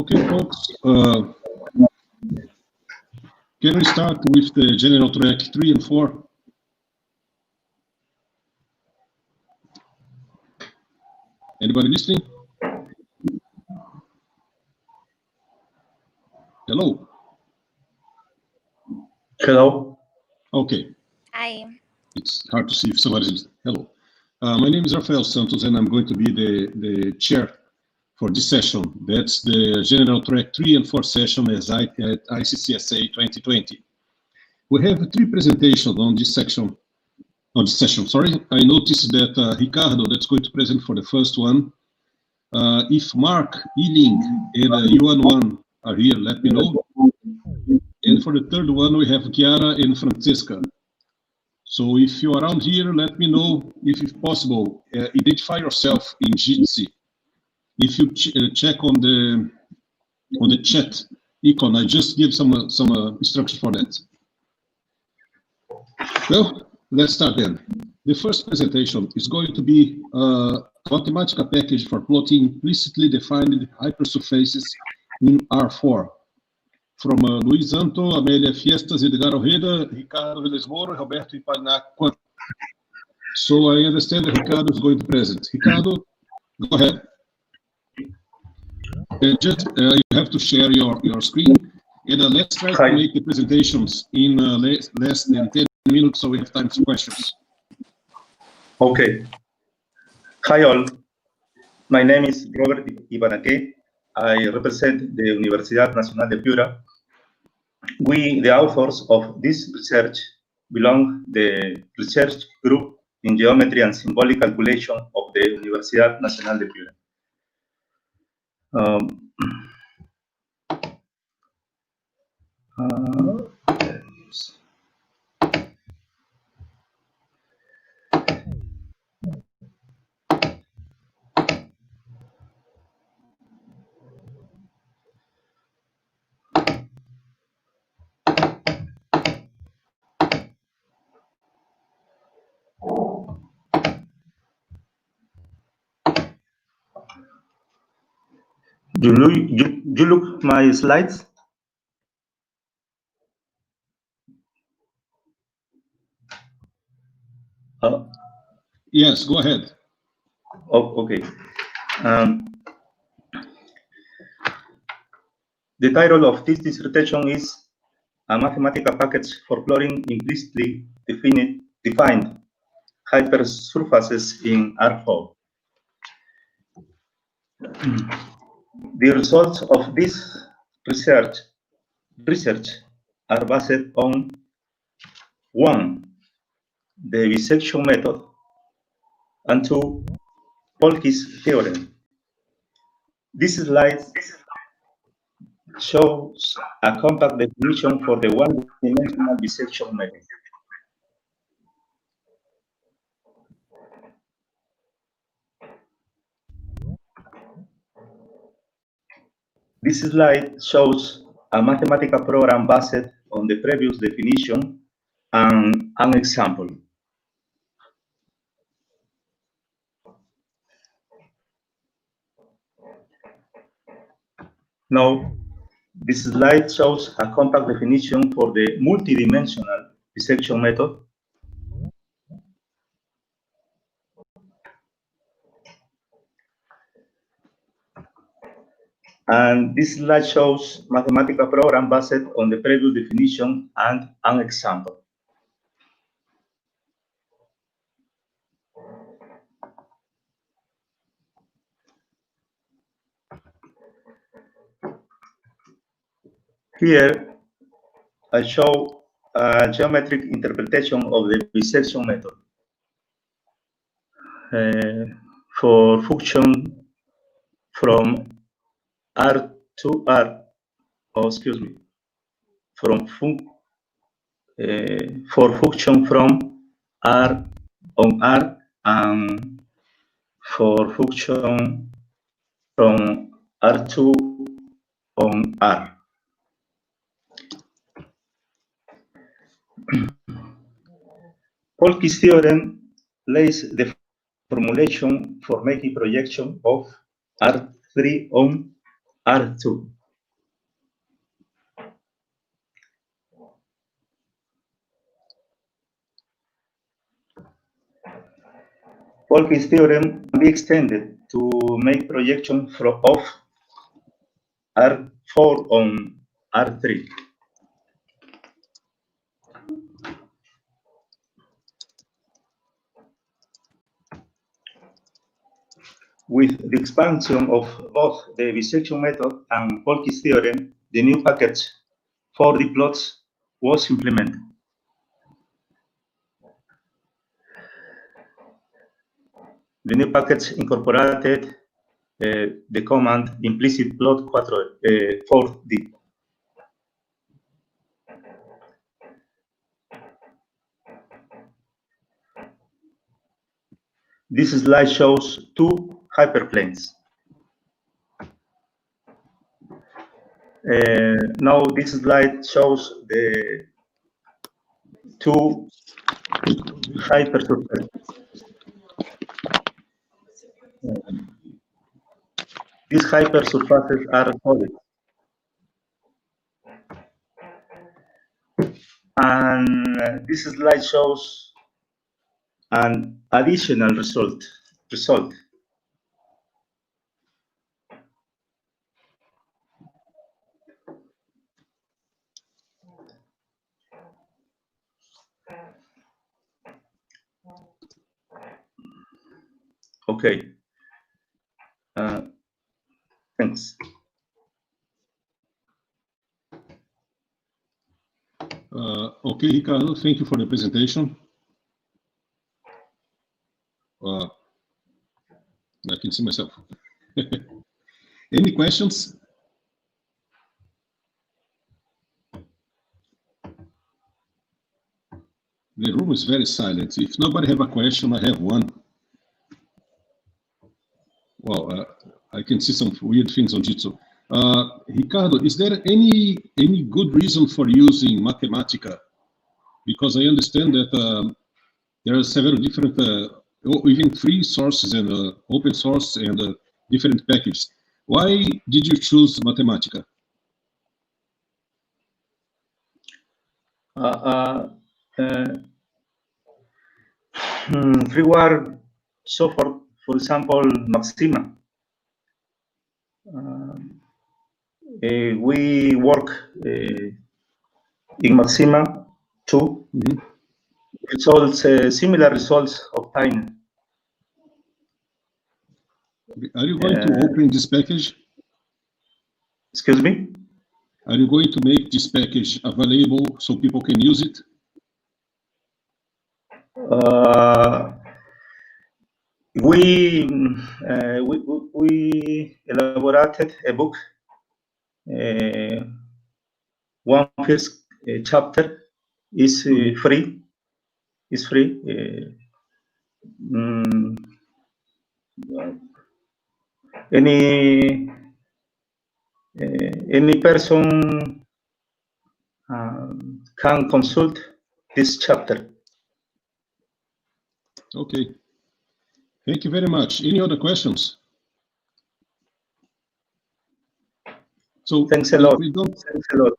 Okay, folks, can we start with the general track 3 and 4? Anybody listening? Hello? Hello. Okay. Hi. It's hard to see if somebody's listening. Hello. My name is Rafael Santos, and I'm going to be the chair for this session. That's the general track 3 and 4 session at ICCSA 2020. We have 3 presentations on this section. On this session, sorry. I noticed that Ricardo, that's going to present for the first one. If Mark, Eling, and Yuan Wan are here, let me know. And for the third one, we have Chiara and Francesca. So if you're around here, let me know if it's possible. Identify yourself in Jitsi. If you check on the chat icon, I just give some instructions for that. Well, let's start then. The first presentation is going to be a mathematical package for plotting implicitly defined hypersurfaces in R4. From Luiz Anto, Amélia Fiestas, Edgar Ojeda, Ricardo Velez Moro, Roberto Ipanac. So I understand that Ricardo is going to present. Ricardo, go ahead. Just you have to share your screen, and let's try to make the presentations in less than 10 minutes, so we have time for questions. Okay. Hi all. My name is Robert Ibanaque. I represent the Universidad Nacional de Piura. We, the authors of this research, belong the research group in geometry and symbolic calculation of the Universidad Nacional de Piura. You look my slides? Yes, go ahead. Oh, okay. The title of this dissertation is A Mathematical Package for Plotting Implicitly Defined Hypersurfaces in R4. The results of this research are based on 1. The bisection method, and 2. Polk's theorem. This slide shows a compact definition for the one-dimensional bisection method. This slide shows a mathematical program based on the previous definition and an example. Now, this slide shows a compact definition for the multidimensional bisection method. And this slide shows mathematical program based on the previous definition and an example. Here, I show a geometric interpretation of the bisection method for function from R to R, or excuse me, for function from R on R and for function from R2 on R. Polk's theorem lays the formulation for making projection of R3 on R2. Polk's theorem can be extended to make projection of R4 on R3. With the expansion of both the bisection method and Polk's theorem, the new package for the plots was implemented. The new package incorporated the command implicit plot 4D. This slide shows two hyperplanes. Now this slide shows the two hypersurfaces. These hypersurfaces are solid. And this slide shows an additional result. Okay. Thanks. Okay, Ricardo, thank you for the presentation. I can see myself. Any questions? The room is very silent. If nobody have a question, I have one. Well, I can see some weird things on Jitsu. Ricardo, is there any good reason for using Mathematica? Because I understand that there are several different, even free sources and open source and different packages. Why did you choose Mathematica? Freeware software, for example, Maxima. We work in Maxima too. Mm-hmm. Results, similar results obtained. Are you going to open this package? Excuse me? Are you going to make this package available so people can use it? We elaborated a book. One first chapter is free. It's free. Any person can consult this chapter. Okay. Thank you very much. Any other questions? So thanks a lot. Thanks a lot.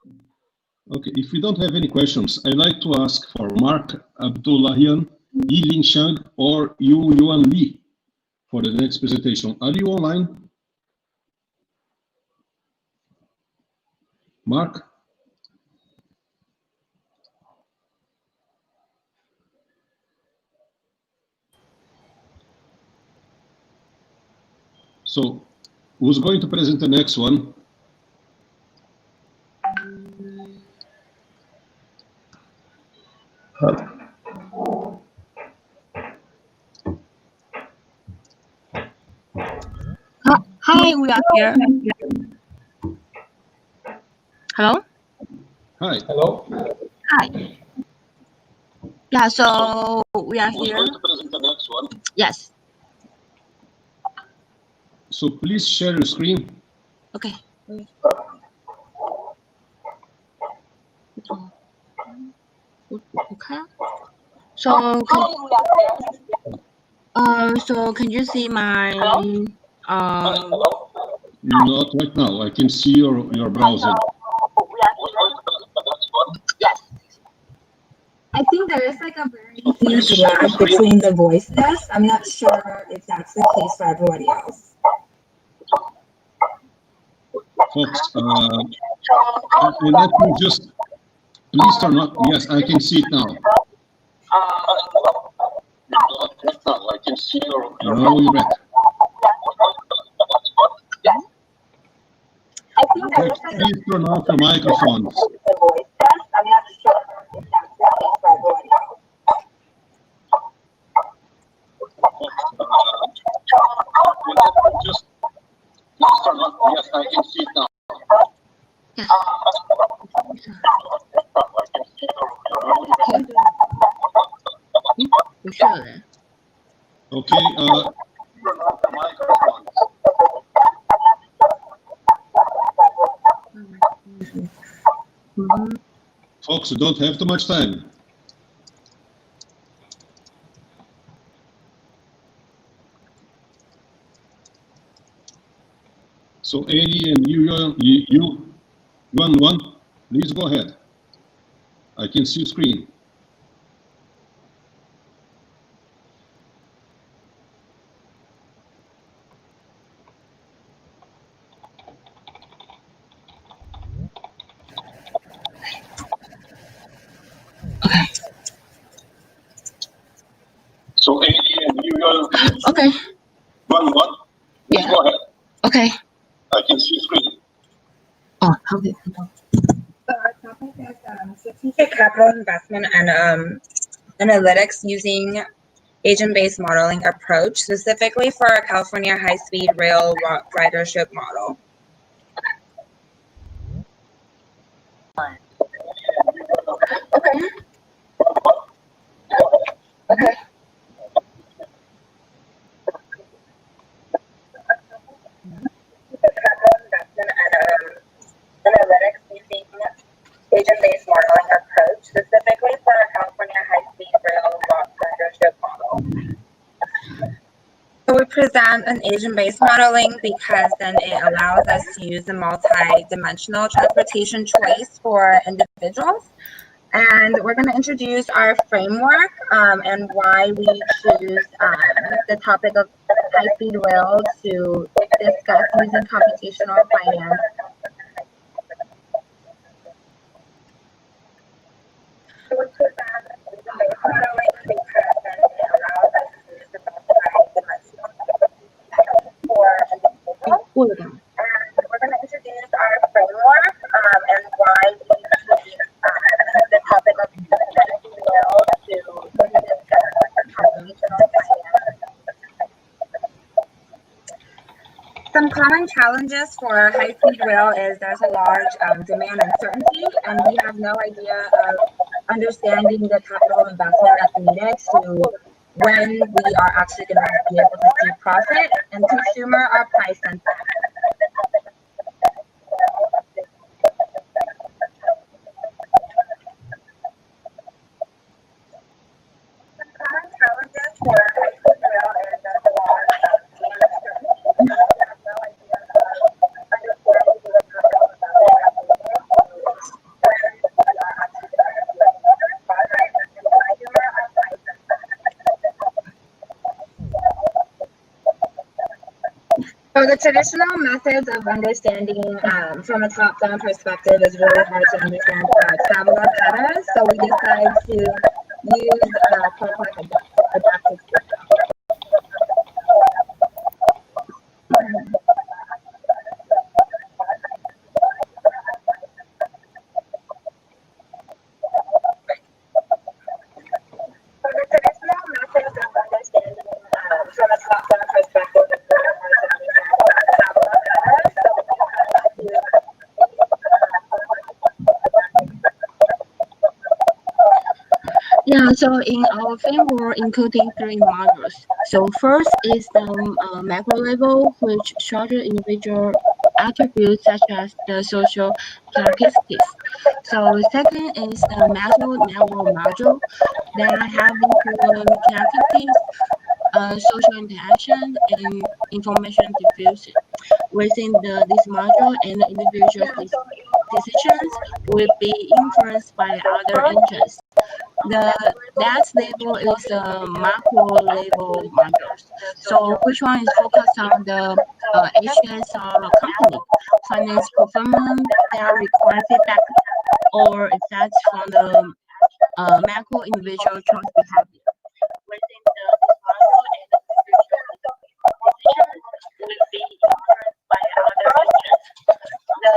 Okay, if we don't have any questions, I'd like to ask for Mark Abdullahian, Yilin Shang, or Yuan Li for the next presentation. Are you online? Mark? So, who's going to present the next one? Hi, we are here. Hello? Hi. Hello? Hi. Yeah, so we are Who's here. going to present the next one? Yes. So please share your screen. Okay. Okay. So can you see my Not right now. I can see your browser. Yes. I think there is like a very huge lag between the voices. I'm not sure if that's the case for everybody else. Folks, and I can just please turn on. Yes, I can see it now. I can see your now you're back. I think there is Folks, like please turn off your microphones. the voices. I'm not sure if that's the case for everybody else. Just please turn off. Yes, I can see it now. yes. We should. Okay. Turn off the microphones. Folks, we don't have too much time. So Annie and you, one, please go ahead. I can see your screen. So Annie and you, Okay. one, please Yeah. go ahead. Okay. I can see your screen. Oh, okay. So our topic is strategic capital investment and analytics using agent-based modeling approach, specifically for a California high-speed rail ridership model. Okay. Okay. Analytics using agent-based modeling approach, specifically for a California high-speed rail ridership model. So we present an agent-based modeling because then it allows us to use a multi-dimensional transportation choice for individuals. And we're going to introduce our framework and why we choose the topic of high-speed rail to discuss using computational finance. So we present an agent-based modeling because then it allows us to use the multi-dimensional transportation for individuals. And we're going to introduce our framework and why we choose the topic of high-speed rail to discuss computational finance. Some common challenges for high-speed rail is there's a large demand uncertainty, and we have no idea of understanding the capital investment that's needed to when we are actually going to be able to see profit, and consumer are price sensitive. Some common challenges for high-speed rail is there's a large demand uncertainty, and we have no idea of understanding the capital investment that's needed to when we are actually going to be able to see profit, and consumer are price sensitive. So the traditional methods of understanding from a top-down perspective is really hard to understand traveler patterns. So we decide to use complex adaptive systems. So the traditional methods of understanding from a top-down perspective is really hard to understand traveler patterns. So we decide to Yeah, so in our framework, including three modules. So first is the macro level, which structure individual attributes such as the social characteristics. So second is the macro network module that have included characteristics, social interaction, and information diffusion. Within this module, and the individual decisions will be influenced by other agents. The last level is the macro level modules. So which one is focused on the HSR company, finance performance that require feedback or effects from the macro individual choice behavior. Within this module, and the individual decisions will be influenced by other agents. The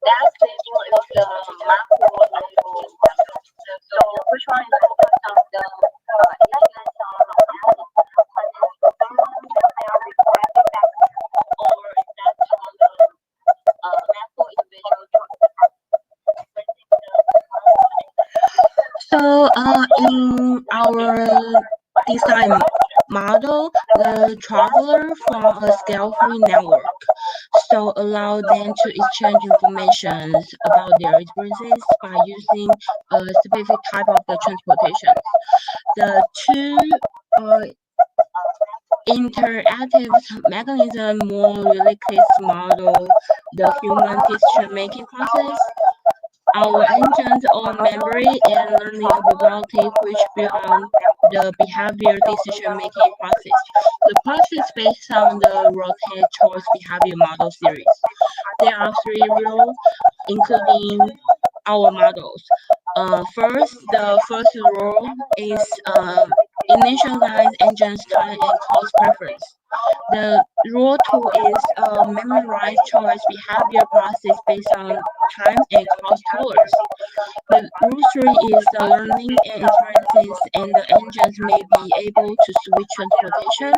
last level is the macro level module. So which one is focused on the HSR finance performance that require feedback or effects from the macro individual choice behavior. So in our design model, the traveler from a scale-free network, so allow them to exchange information about their experiences by using a specific type of the transportation. The two interactive mechanism more really model the human decision-making process. Our engines on memory and learning ability, which build on the behavior decision-making process. The process based on the rotate choice behavior model series. There are three rules, including our models. First, the first rule is initialize engine's time and cost preference. The rule two is memorize choice behavior process based on time and cost tolerance. The rule three is the learning and experiences, and the engines may be able to switch transportation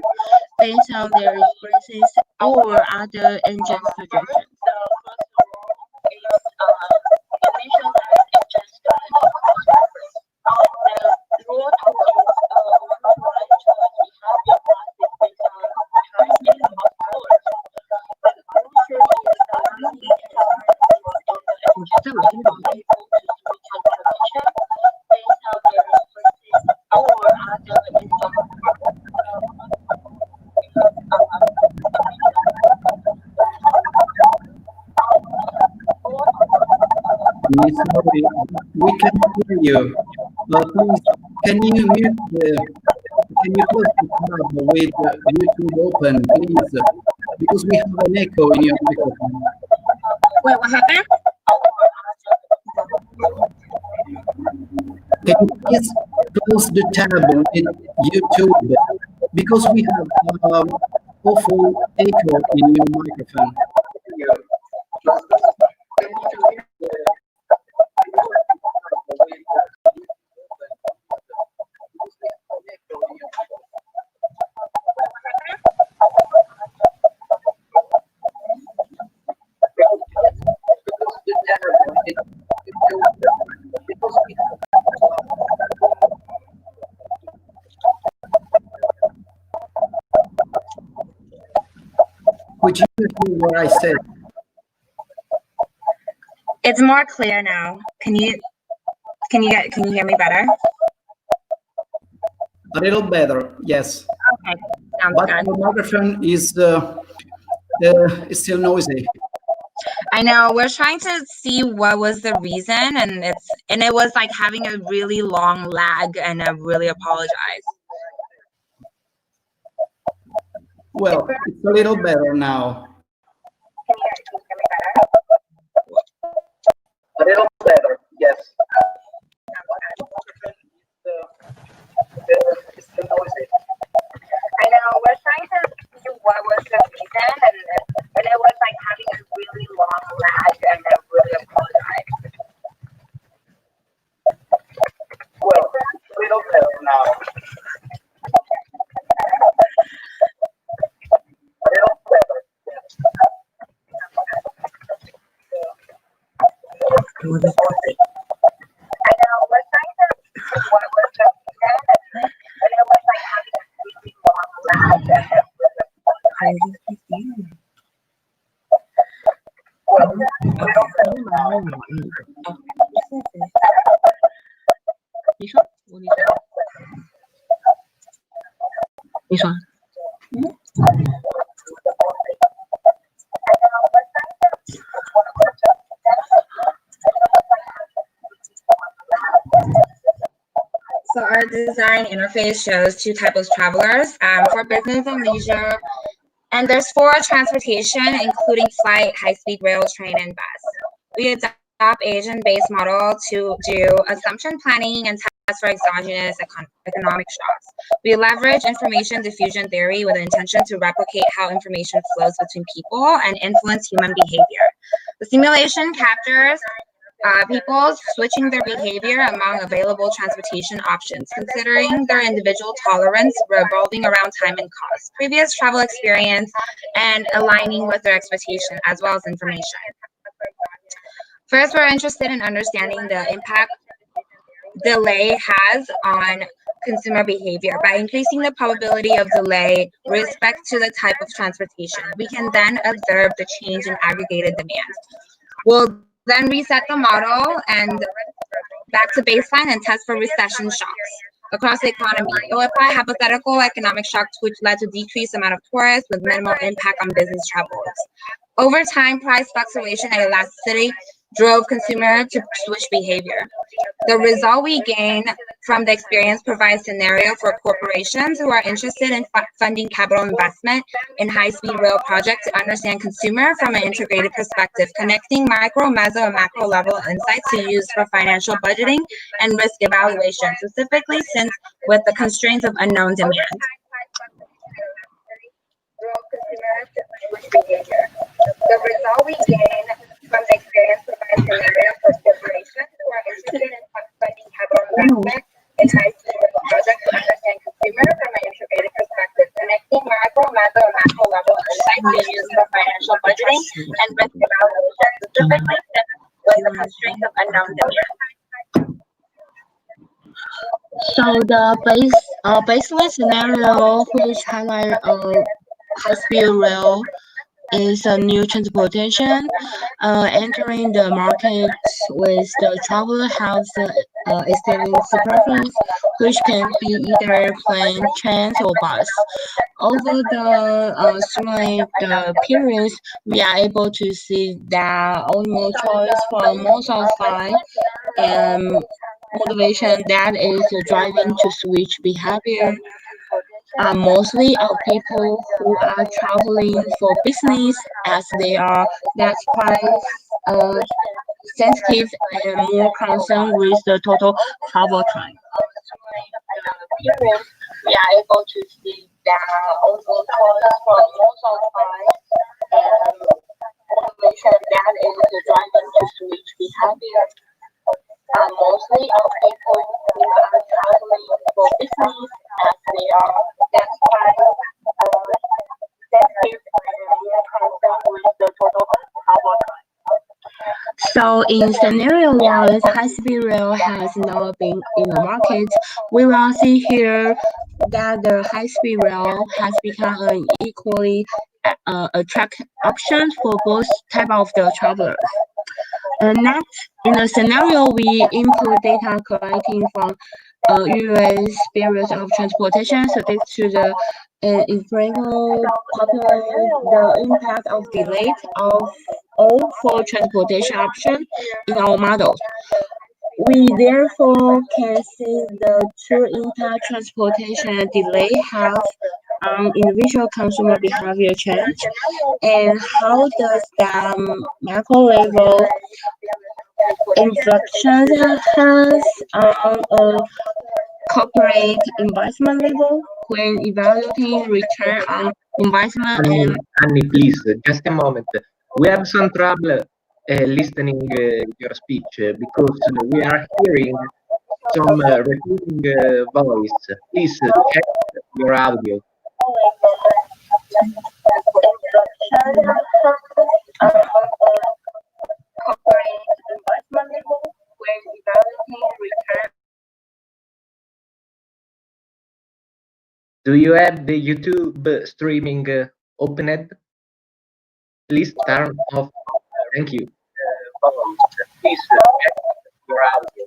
based on their experiences or other engine suggestions. The first rule is initialize engine's time and cost preference. The rule two is memorize choice behavior process based on time and cost tolerance. The rule three is the learning and experiences, and the engines may be able to switch transportation based on their experiences or other engine. Sorry, we can't hear you. Please, can you mute can you close the tab with YouTube open, please? Because we have an echo in your microphone. wait, what happened? Can you please close the tab with YouTube? Because we have awful echo in your microphone. Could you hear what I said? It's more clear now. Can you hear me better? A little better, yes. Okay, sounds But good. your microphone is still noisy. I know we're trying to see what was the reason, and it was like having a really long lag, and I really apologize. Well, it's a little better now. Can you hear me better? A little better, yes. It's still noisy. I know, we're trying to see what was the reason, and it was like having a really long lag, and I really apologize. Well, a little better now. A little better, yes. I know, we're trying to see what was the reason, and it was like having a really long lag, and I really apologize. Well, a little better now. 你说，你说。 So our design interface shows two types of travelers for business and leisure. And there's 4 transportation, including flight, high-speed rail, train, and bus. We adopt agent-based model to do assumption planning and test for exogenous economic shocks. We leverage information diffusion theory with the intention to replicate how information flows between people and influence human behavior. The simulation captures people switching their behavior among available transportation options, considering their individual tolerance revolving around time and cost, previous travel experience, and aligning with their expectation, as well as information. First, we're interested in understanding the impact delay has on consumer behavior. By increasing the probability of delay with respect to the type of transportation, we can then observe the change in aggregated demand. We'll then reset the model and back to baseline and test for recession shocks across the economy. It will apply hypothetical economic shocks which led to decreased amount of tourists with minimal impact on business travelers. Over time, price fluctuation and elasticity drove consumer to switch behavior. The result we gain from the experience provides scenario for corporations who are interested in funding capital investment in high-speed rail projects to understand consumer from an integrated perspective, connecting micro, meso, and macro level insights to use for financial budgeting and risk evaluation, specifically since with the constraints of unknown demand. The result we gain from the experience provides scenario for corporations who are interested in funding capital investment in high-speed rail projects to understand consumer from an integrated perspective, connecting micro, meso, and macro level insights to use for financial budgeting and risk evaluation, specifically since with the constraints of unknown demand. So the baseline scenario, which highlight high-speed rail, is a new transportation entering the market with the traveler has existing preference, which can be either plane, train, or bus. Over the simulate the periods, we are able to see that only choice for most of time and motivation that is driving to switch behavior are mostly of people who are traveling for business, as they are less price sensitive and more concerned with the total travel time. We are able to see that also choice for most of time and motivation that is driving to switch behavior are mostly of people who are traveling for business, as they are less price sensitive and more concerned with the total travel time. So in scenario 1, high-speed rail has not been in the market. We will see here that the high-speed rail has become an equally attractive option for both type of the travelers. Next, in the scenario, we input data collecting from US periods of transportation subject to the empirical population, the impact of delay of all 4 transportation options in our models. We therefore can see the true impact transportation delay have individual consumer behavior change, and how does the macro level inflections has a corporate investment level when evaluating return on investment and Annie, please, just a moment. We have some trouble listening your speech because we are hearing some repeating voice. Please check your audio. Do you have the YouTube streaming opened? Please turn off. Thank you. Please check your audio.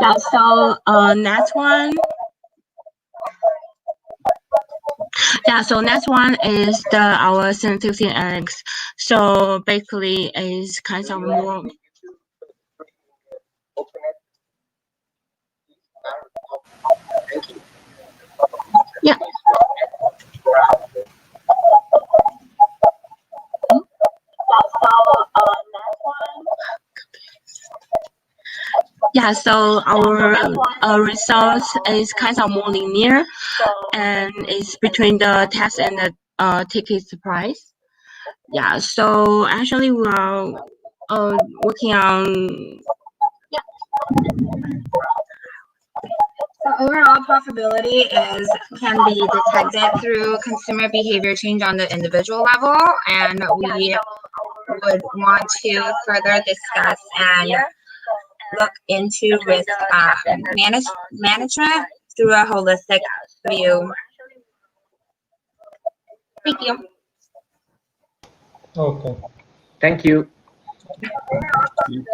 Yeah, so next one. Yeah, so next one is our sensitivity index. So basically, it's kind of more. Yeah. Yeah, so our results is kind of more linear, and it's between the test and the ticket price. Yeah, so actually we are working on. So overall profitability can be detected through consumer behavior change on the individual level, and we would want to further discuss and look into risk management through a holistic view. Thank you. Okay. Thank you.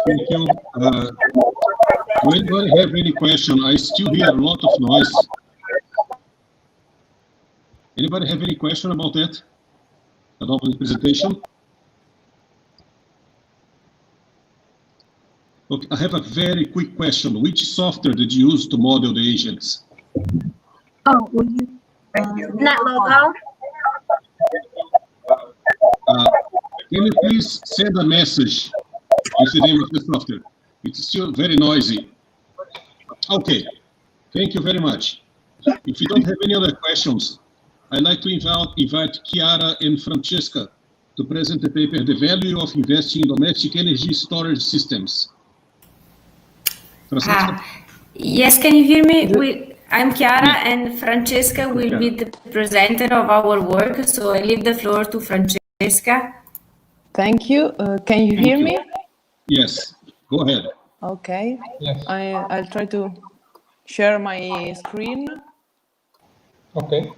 Thank you. Do anybody have any question? I still hear a lot of noise. Anybody have any question about that? About the presentation? Okay, I have a very quick question. Which software did you use to model the agents? Oh, will you? NetLogo. Can you please send a message with the name of the software? It's still very noisy. Okay, thank you very much. If you don't have any other questions, I'd like to invite Chiara and Francesca to present the paper, The Value of Investing in Domestic Energy Storage Systems. Yes, can you hear me? I'm Chiara, and Francesca will be the presenter of our work, so I leave the floor to Francesca. Thank you. Can you hear me? Yes, go ahead. Okay. Yes. I'll try to share my screen. Okay.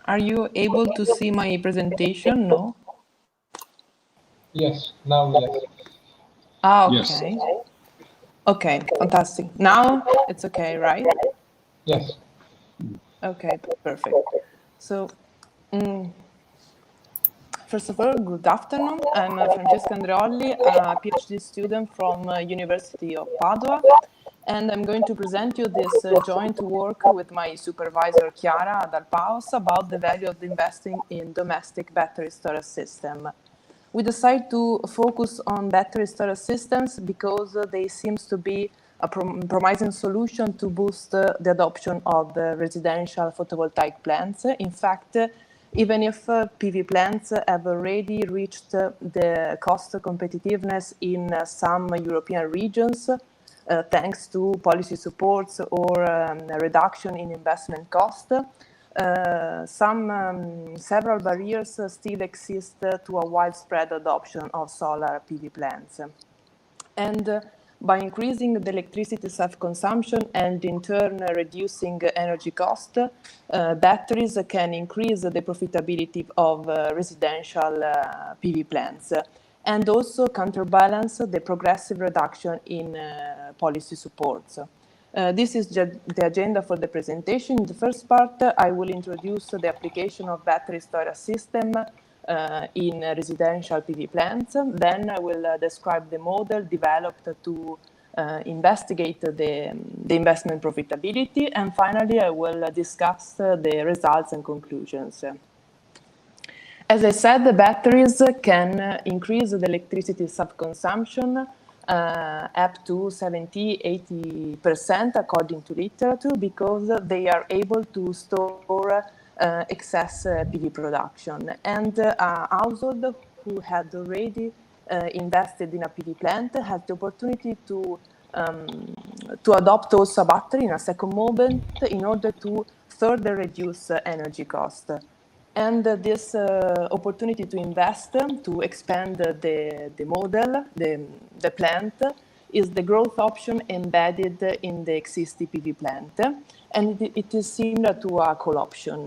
Are you able to see my presentation? No? Yes, now yes. Okay. Yes. Okay, fantastic. Now it's okay, right? Yes. Okay, perfect. So, first of all, good afternoon. I'm Francesca Andreolli, a PhD student from University of Padua, and I'm going to present you this joint work with my supervisor Chiara Dal Paus about the value of investing in domestic battery storage system. We decided to focus on battery storage systems because they seem to be a promising solution to boost the adoption of residential photovoltaic plants. In fact, even if PV plants have already reached the cost competitiveness in some European regions, thanks to policy supports or a reduction in investment cost, several barriers still exist to a widespread adoption of solar PV plants. And by increasing the electricity self-consumption and in turn reducing energy cost, batteries can increase the profitability of residential PV plants and also counterbalance the progressive reduction in policy supports. This is the agenda for the presentation. In the first part, I will introduce the application of battery storage system in residential PV plants. Then I will describe the model developed to investigate the investment profitability. And finally, I will discuss the results and conclusions. As I said, the batteries can increase the electricity self-consumption up to 70–80% according to literature, because they are able to store excess PV production. And a household who had already invested in a PV plant has the opportunity to adopt also a battery in a second moment in order to further reduce energy cost. And this opportunity to invest, to expand the model, the plant, is the growth option embedded in the existing PV plant. And it is similar to a call option.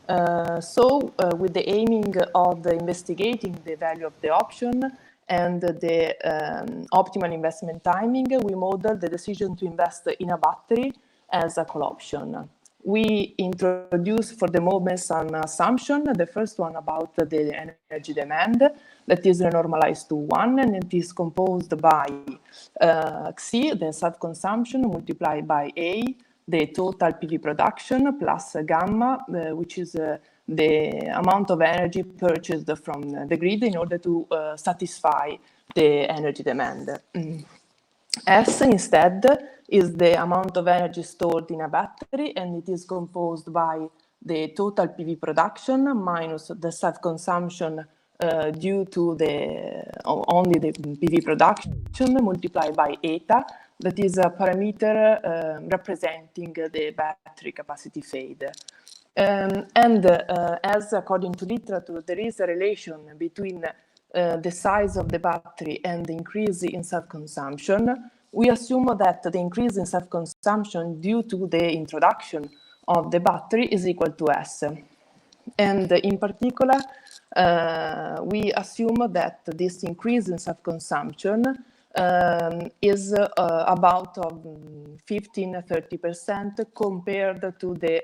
With the aiming of investigating the value of the option and the optimal investment timing, we model the decision to invest in a battery as a call option. We introduce for the moment some assumption. The first one about the energy demand that is normalized to 1, and it is composed by Xi, the self-consumption, multiplied by A, the total PV production, plus gamma, which is the amount of energy purchased from the grid in order to satisfy the energy demand. S instead is the amount of energy stored in a battery, and it is composed by the total PV production minus the self-consumption due to only the PV production multiplied by eta, that is a parameter representing the battery capacity fade. As according to literature, there is a relation between the size of the battery and the increase in self-consumption. We assume that the increase in self-consumption due to the introduction of the battery is equal to S. And in particular, we assume that this increase in self-consumption is about 15–30% compared to the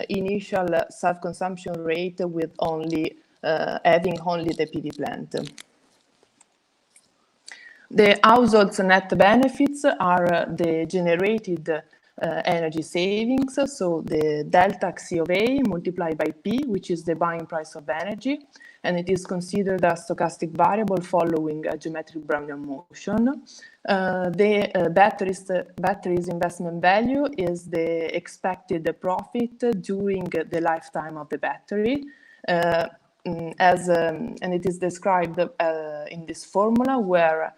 initial self-consumption rate with having only the PV plant. The household's net benefits are the generated energy savings, so the delta Xi of A multiplied by P, which is the buying price of energy, and it is considered a stochastic variable following a geometric Brownian motion. The battery's investment value is the expected profit during the lifetime of the battery, and it is described in this formula where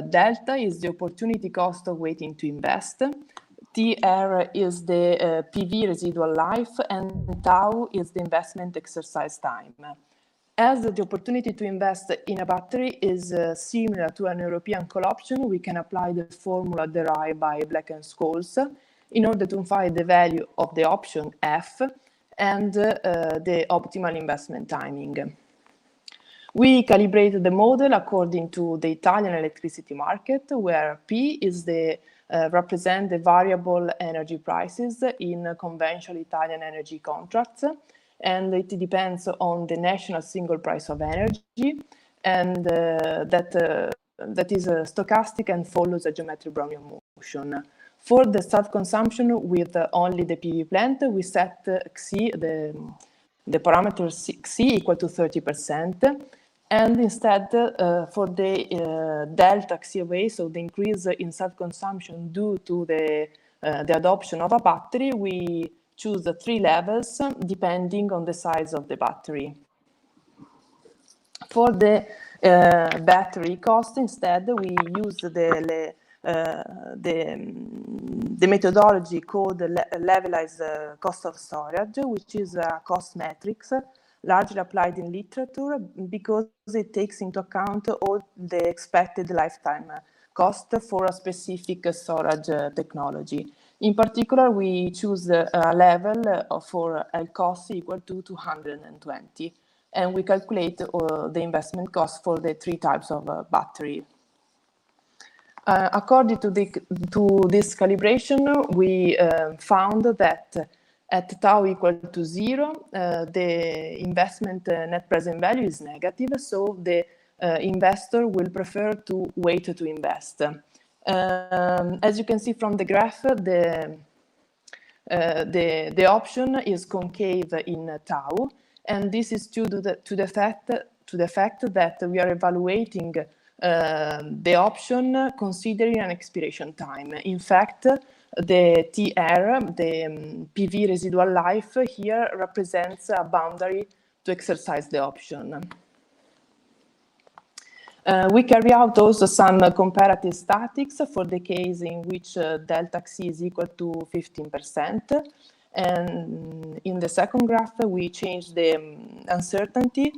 delta is the opportunity cost of waiting to invest, TR is the PV residual life, and tau is the investment exercise time. As the opportunity to invest in a battery is similar to an European call option, we can apply the formula derived by Black and Scholes in order to find the value of the option F and the optimal investment timing. We calibrated the model according to the Italian electricity market, where P is represent the variable energy prices in conventional Italian energy contracts, and it depends on the national single price of energy, and that is stochastic and follows a geometric Brownian motion. For the self-consumption with only the PV plant, we set Xi, the parameter Xi equal to 30%, and instead for the delta Xi of A, so the increase in self-consumption due to the adoption of a battery, we choose the 3 levels depending on the size of the battery. For the battery cost, instead, we use the methodology called levelized cost of storage, which is a cost matrix largely applied in literature because it takes into account all the expected lifetime cost for a specific storage technology. In particular, we choose a level for L cost equal to 220, and we calculate the investment cost for the 3 types of battery. According to this calibration, we found that at tau equal to 0, the investment net present value is negative, so the investor will prefer to wait to invest. As you can see from the graph, the option is concave in tau, and this is due to the fact that we are evaluating the option considering an expiration time. In fact, the TR, the PV residual life, here represents a boundary to exercise the option. We carry out also some comparative statistics for the case in which delta Xi is equal to 15%. And in the second graph, we change the uncertainty,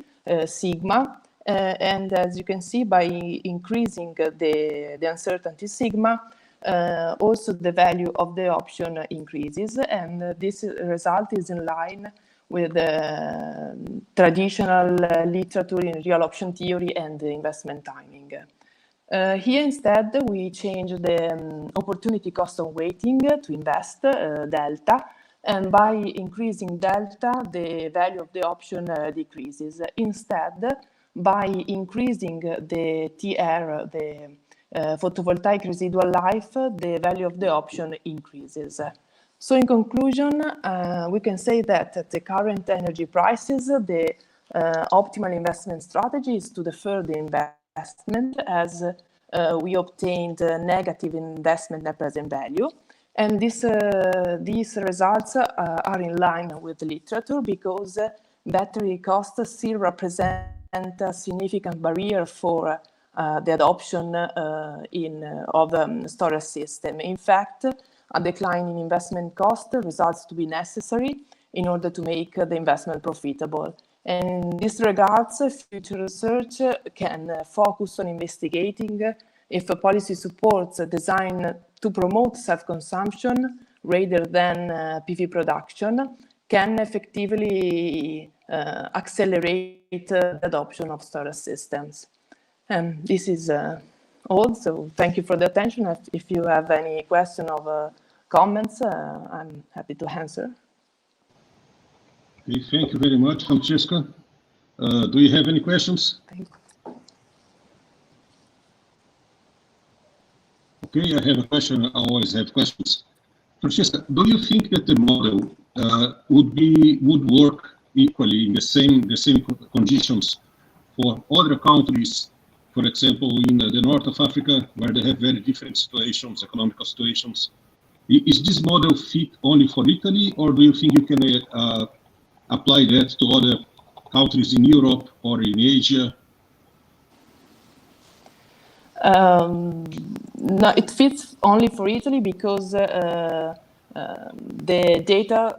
sigma. And as you can see, by increasing the uncertainty sigma, also the value of the option increases. And this result is in line with traditional literature in real option theory and investment timing. Here instead, we change the opportunity cost of waiting to invest, delta, and by increasing delta, the value of the option decreases. Instead, by increasing the TR, the photovoltaic residual life, the value of the option increases. So in conclusion, we can say that at the current energy prices, the optimal investment strategy is to defer the investment as we obtained negative investment net present value. And these results are in line with the literature because battery costs still represent a significant barrier for the adoption of storage system. In fact, a decline in investment cost results to be necessary in order to make the investment profitable. And in this regards, future research can focus on investigating if a policy supports a design to promote self-consumption rather than PV production can effectively accelerate the adoption of storage systems. And this is all. So thank you for the attention. If you have any question or comments, I'm happy to answer. Okay, thank you very much, Francesca. Do you have any questions? Thank you. Okay, I have a question. I always have questions. Francesca, do you think that the model would work equally in the same conditions for other countries? For example, in the north of Africa, where they have very different situations, economical situations. Is this model fit only for Italy, or do you think you can apply that to other countries in Europe or in Asia? No, it fits only for Italy because the data,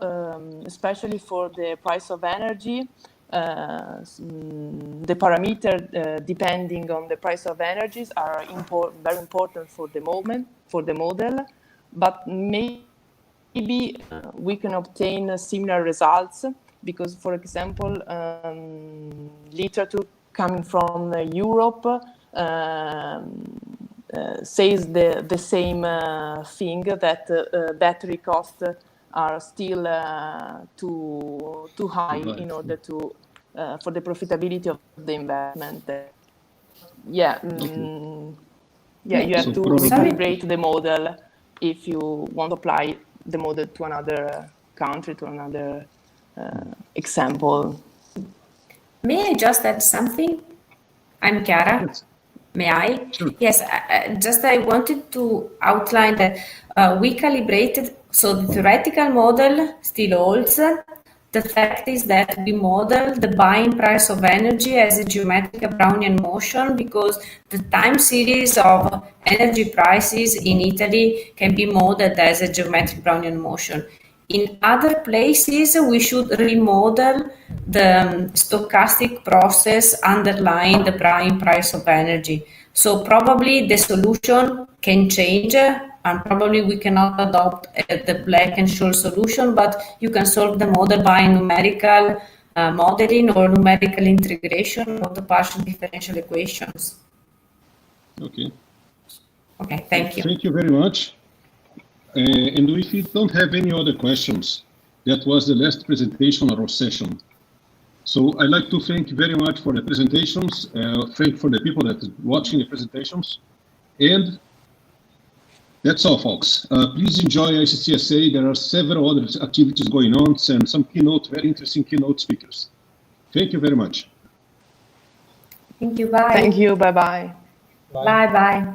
especially for the price of energy, the parameter depending on the price of energies are very important for the model, but maybe we can obtain similar results because, for example, literature coming from Europe says the same thing, that battery costs are still too high in order to for the profitability of the investment. Yeah, you have to recalibrate the model if you want to apply the model to another country, to another example. May I just add something? I'm Chiara. Yes. May I? Sure. Yes, I wanted to outline that we calibrated, so the theoretical model still holds. The fact is that we model the buying price of energy as a geometric Brownian motion because the time series of energy prices in Italy can be modeled as a geometric Brownian motion. In other places, we should remodel the stochastic process underlying the buying price of energy. So probably the solution can change, and probably we cannot adopt the Black-Scholes solution, but you can solve the model by numerical modeling or numerical integration of the partial differential equations. Okay. Okay, thank you. Thank you very much. And if you don't have any other questions, that was the last presentation or session. So I'd like to thank you very much for the presentations, thank for the people that are watching the presentations, and that's all, folks. Please enjoy ICCSA. There are several other activities going on and some very interesting keynote speakers. Thank you very much. Thank you. Bye. Thank you. Bye-bye. Bye-bye.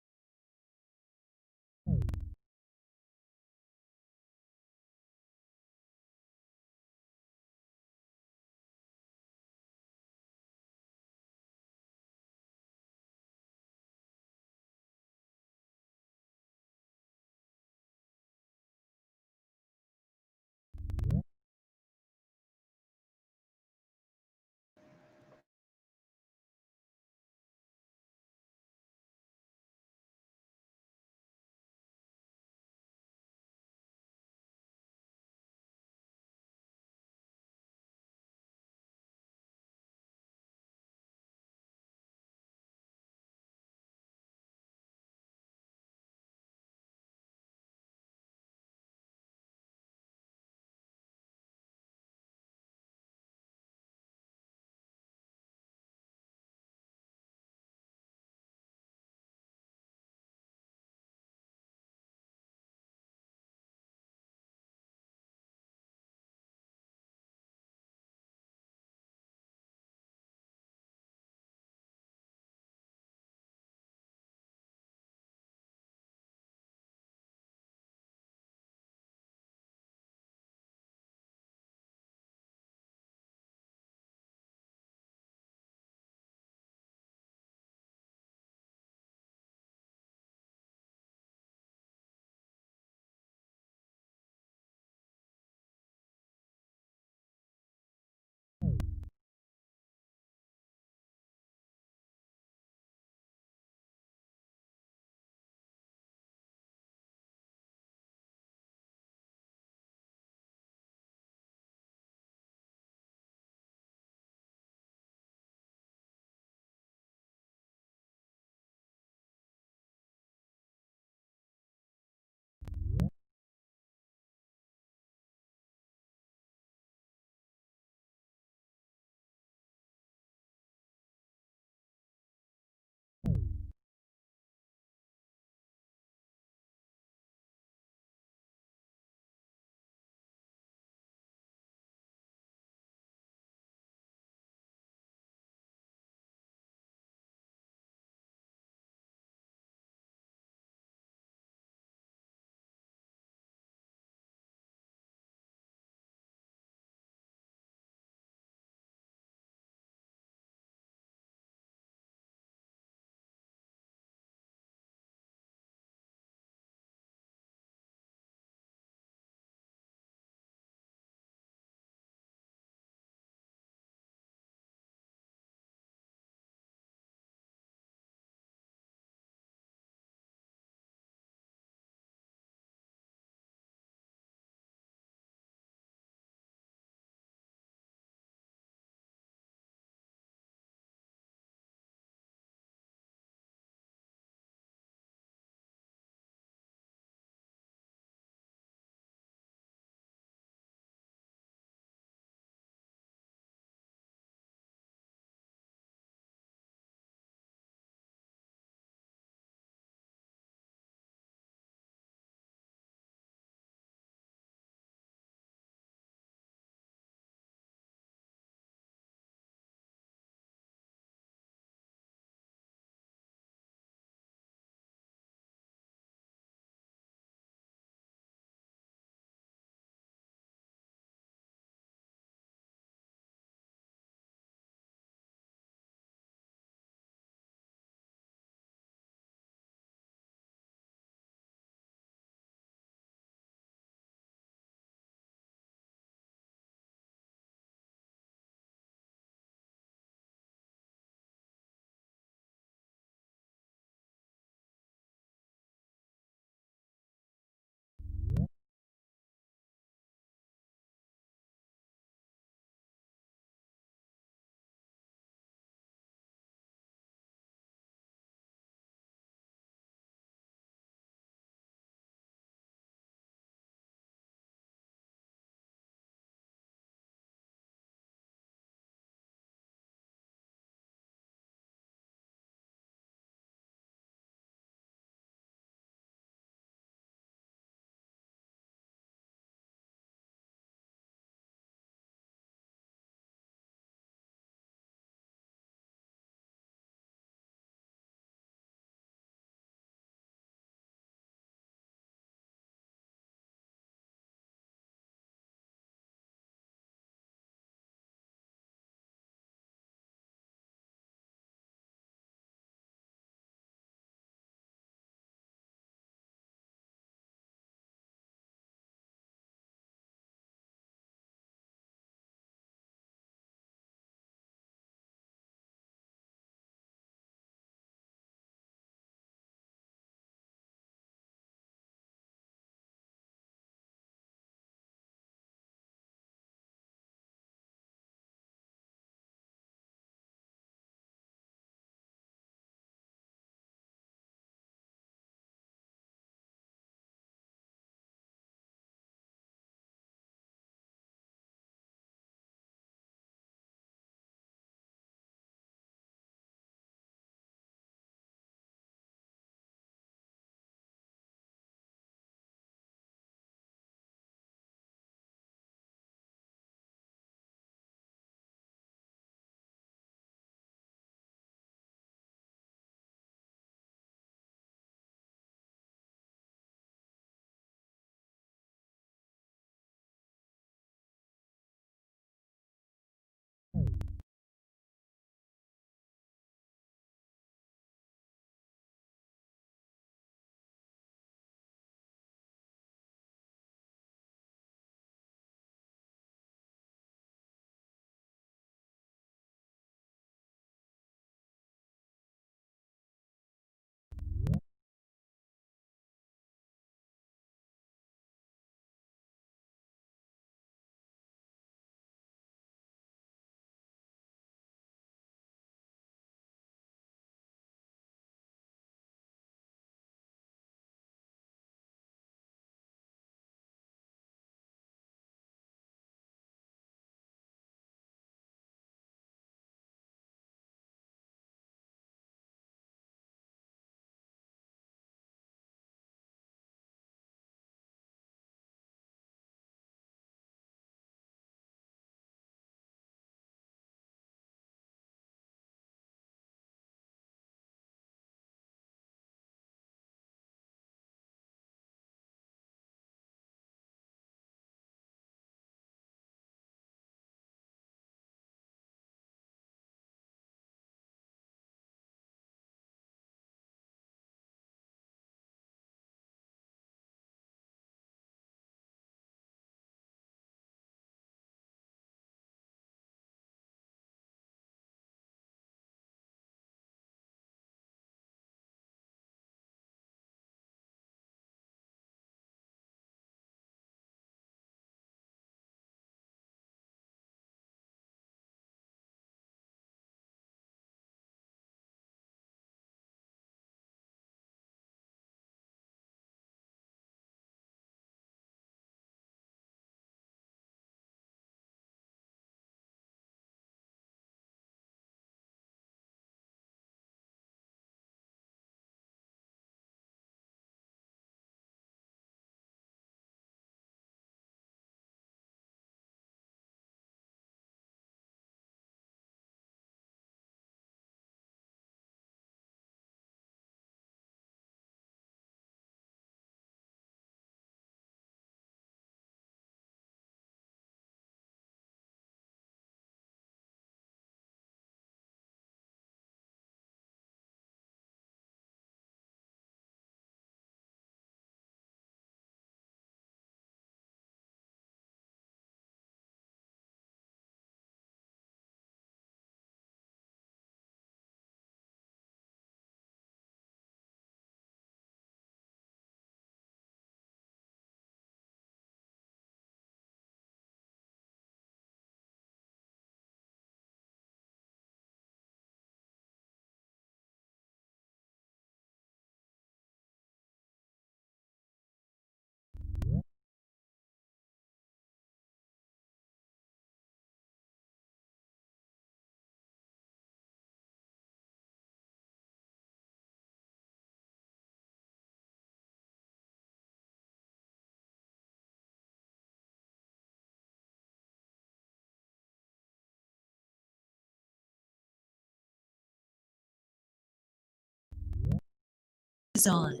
is on.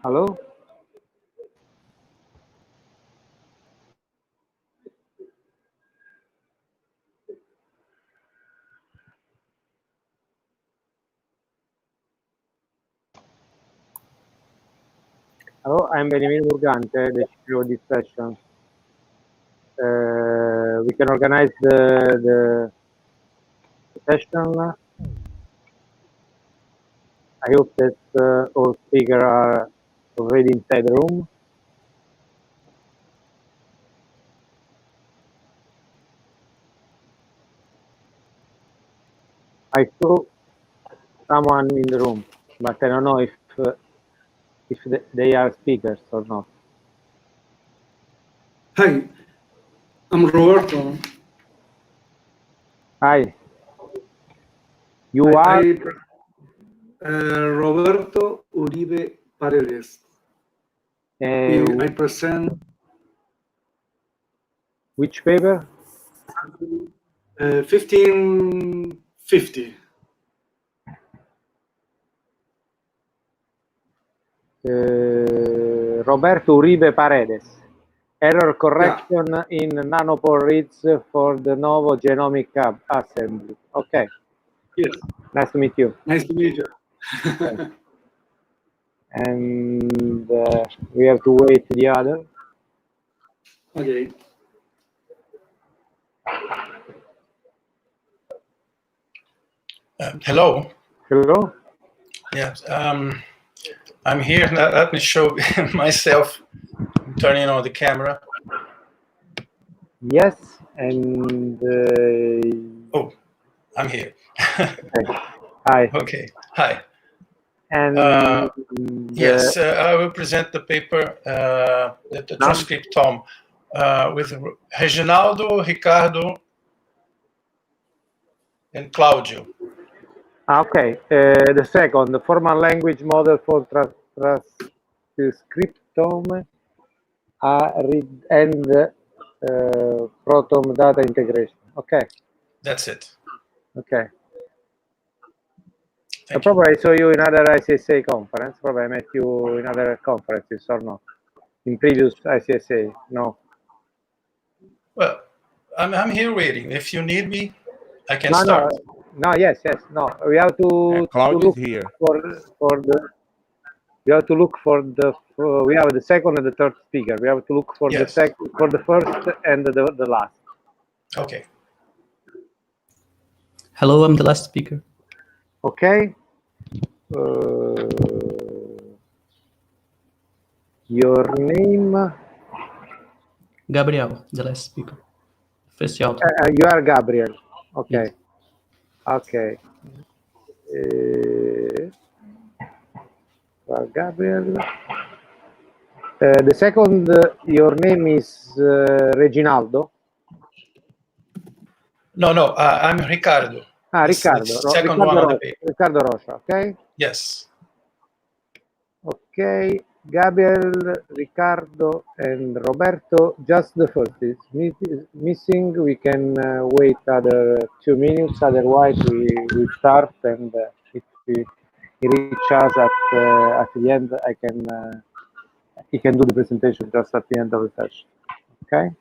Hello? Hello, I'm Benjamin Murgante, the CEO of this session. We can organize the session. I hope that all speakers are already inside the room. I saw someone in the room, but I don't know if they are speakers or not. Hi, I'm Roberto. Hi. You are? Roberto Uribe Paredes. I present. Which paper? 1550. Roberto Uribe Paredes. Error correction in nanopore reads for the novo genomic assembly. Okay. Yes. Nice to meet you. Nice to meet you. Okay. And we have to wait the other. Okay. Hello. Hello. Yes. I'm here. Let me show myself. I'm turning on the camera. Yes, and Oh, I'm here. okay. Hi. Okay, hi. And Yes, I will present the paper, the transcript tome, with Reginaldo, Ricardo, and Claudio. Okay, the second, the formal language model for transcriptome and proton data integration. Okay. That's it. Okay. Thank probably I saw you in other ICCSA conference. Probably I met you in other conferences or not? In previous ICCSA? No. Well, I'm here waiting. If you need me, I can No, start. no, yes. No, we have to look here. for the. We have to look for the. We have the second and the third speaker. We have to look for the second, for the first and the last. Okay. Hello, I'm the last speaker. Okay. Your name? Gabriel, the last speaker. First out. You are Gabriel. Okay. Yes. Okay. Gabriel. The second, your name is Reginaldo? No, I'm Ricardo. Ricardo. The second one on the paper. Ricardo Rocha, okay? Yes. Okay. Gabriel, Ricardo, and Roberto, just the first is missing. We can wait other 2 minutes, otherwise we start, and if he reach us at the end, he can do the presentation just at the end of the session. Okay?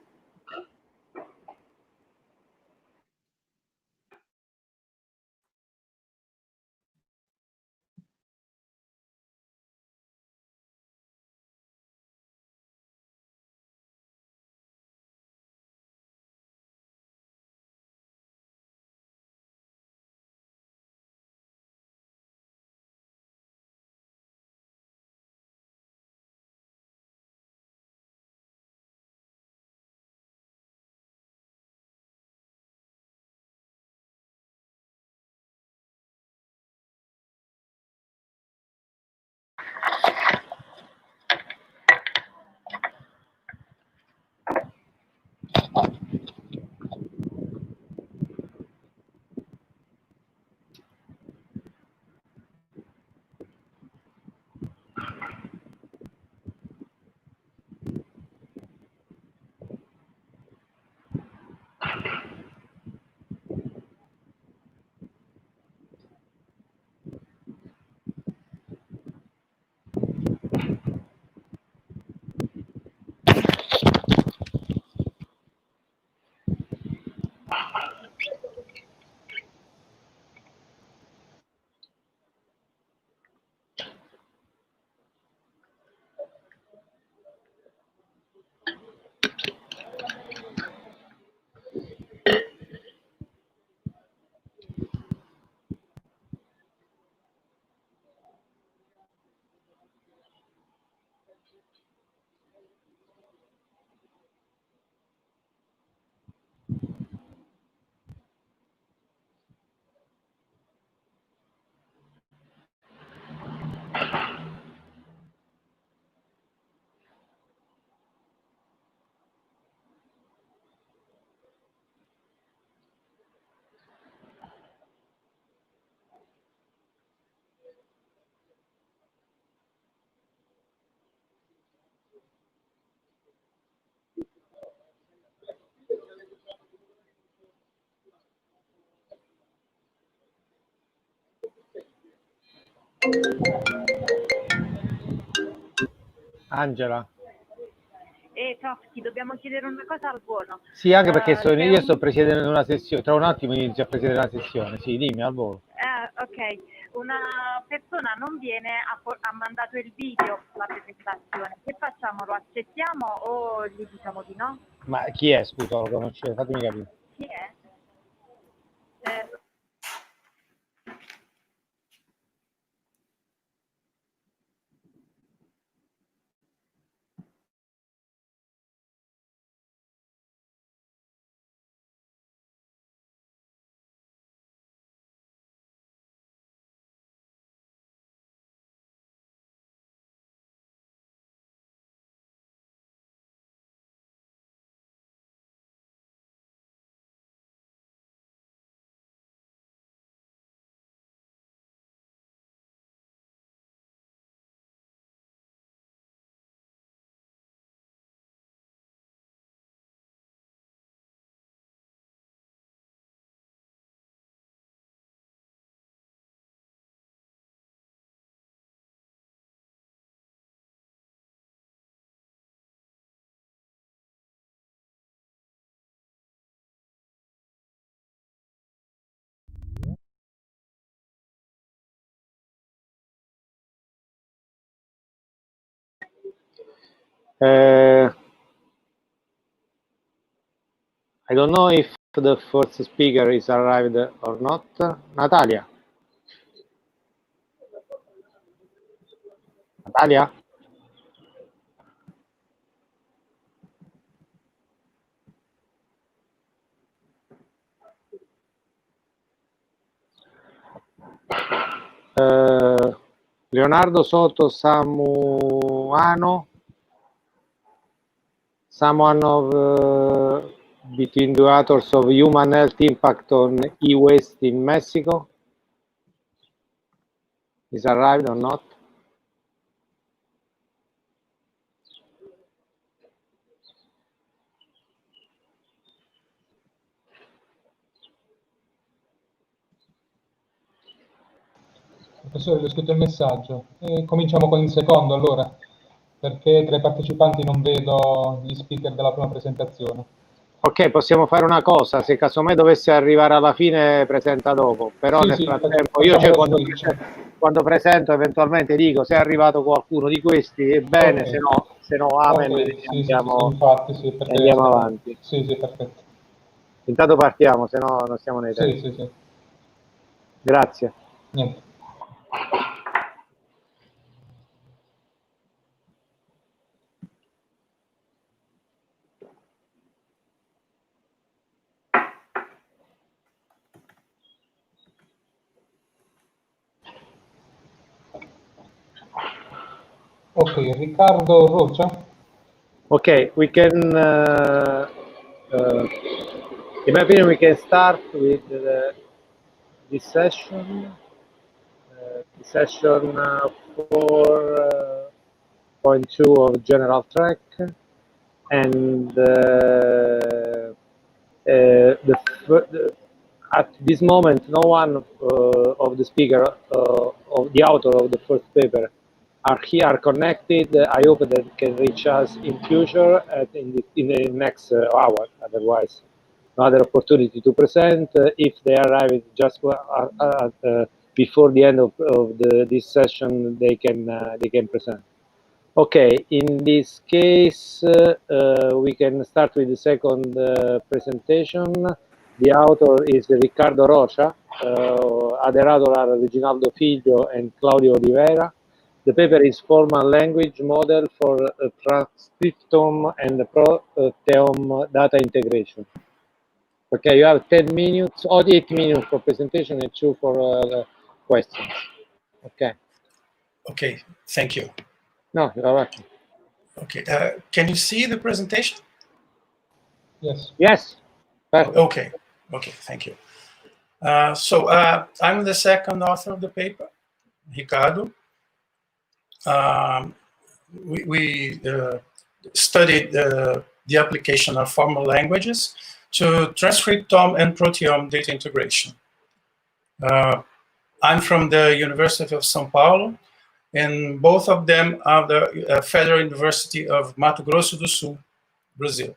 Angela. Ciao, ti dobbiamo chiedere una cosa al volo. Sì, anche perché io sto presiedendo una sessione, tra un attimo inizio a presiedere una sessione. Sì, dimmi al volo. Ok, una persona non viene, ha mandato il video per la presentazione. Che facciamo? Lo accettiamo o gli diciamo di no? Ma chi è, scusa, lo conosce? Fatemi capire. Chi è? I don't know if the first speaker is arrived or not. Natalia? Natalia? Leonardo Soto Samuano? Someone of between the authors of Human Health Impact on E-Waste in Mexico is arrived or not? Professore, le ho scritto il messaggio. Cominciamo con il secondo allora, perché tra i partecipanti non vedo gli speaker della prima presentazione. Ok, possiamo fare una cosa, se casomai dovesse arrivare alla fine presenta dopo, però Sì, nel sì, frattempo io quando presento eventualmente dico se è arrivato qualcuno di questi è bene, Okay. se no amen Okay, e sì, andiamo, infatti, sì, perché andiamo avanti. Sì, perfetto. Intanto partiamo, se no non stiamo nei tempi. Sì. Grazie. Niente. Ok, Riccardo Rocha. Okay, we can, in my opinion, we can start with this session. The session 4.2 of general track, and at this moment, no one of the speaker, of the author of the first paper, are here connected. I hope that can reach us in future in the next hour. Otherwise, another opportunity to present. If they arrive just before the end of this session, they can present. Okay, in this case, we can start with the second presentation. The author is Riccardo Rocha, other author are Reginaldo Figlio and Claudio Oliveira. The paper is Formal Language Model for Transcriptome and Proteome Data Integration. Okay, you have 10 minutes, or 8 minutes for presentation and 2 for questions. Okay. Okay, thank you. No, you're welcome. Okay, can you see the presentation? Yes. Yes. Perfect. Okay, thank you. So I'm the second author of the paper, Ricardo. We studied the application of formal languages to transcriptome and proteome data integration. I'm from the University of São Paulo, and both of them are the Federal University of Mato Grosso do Sul, Brazil.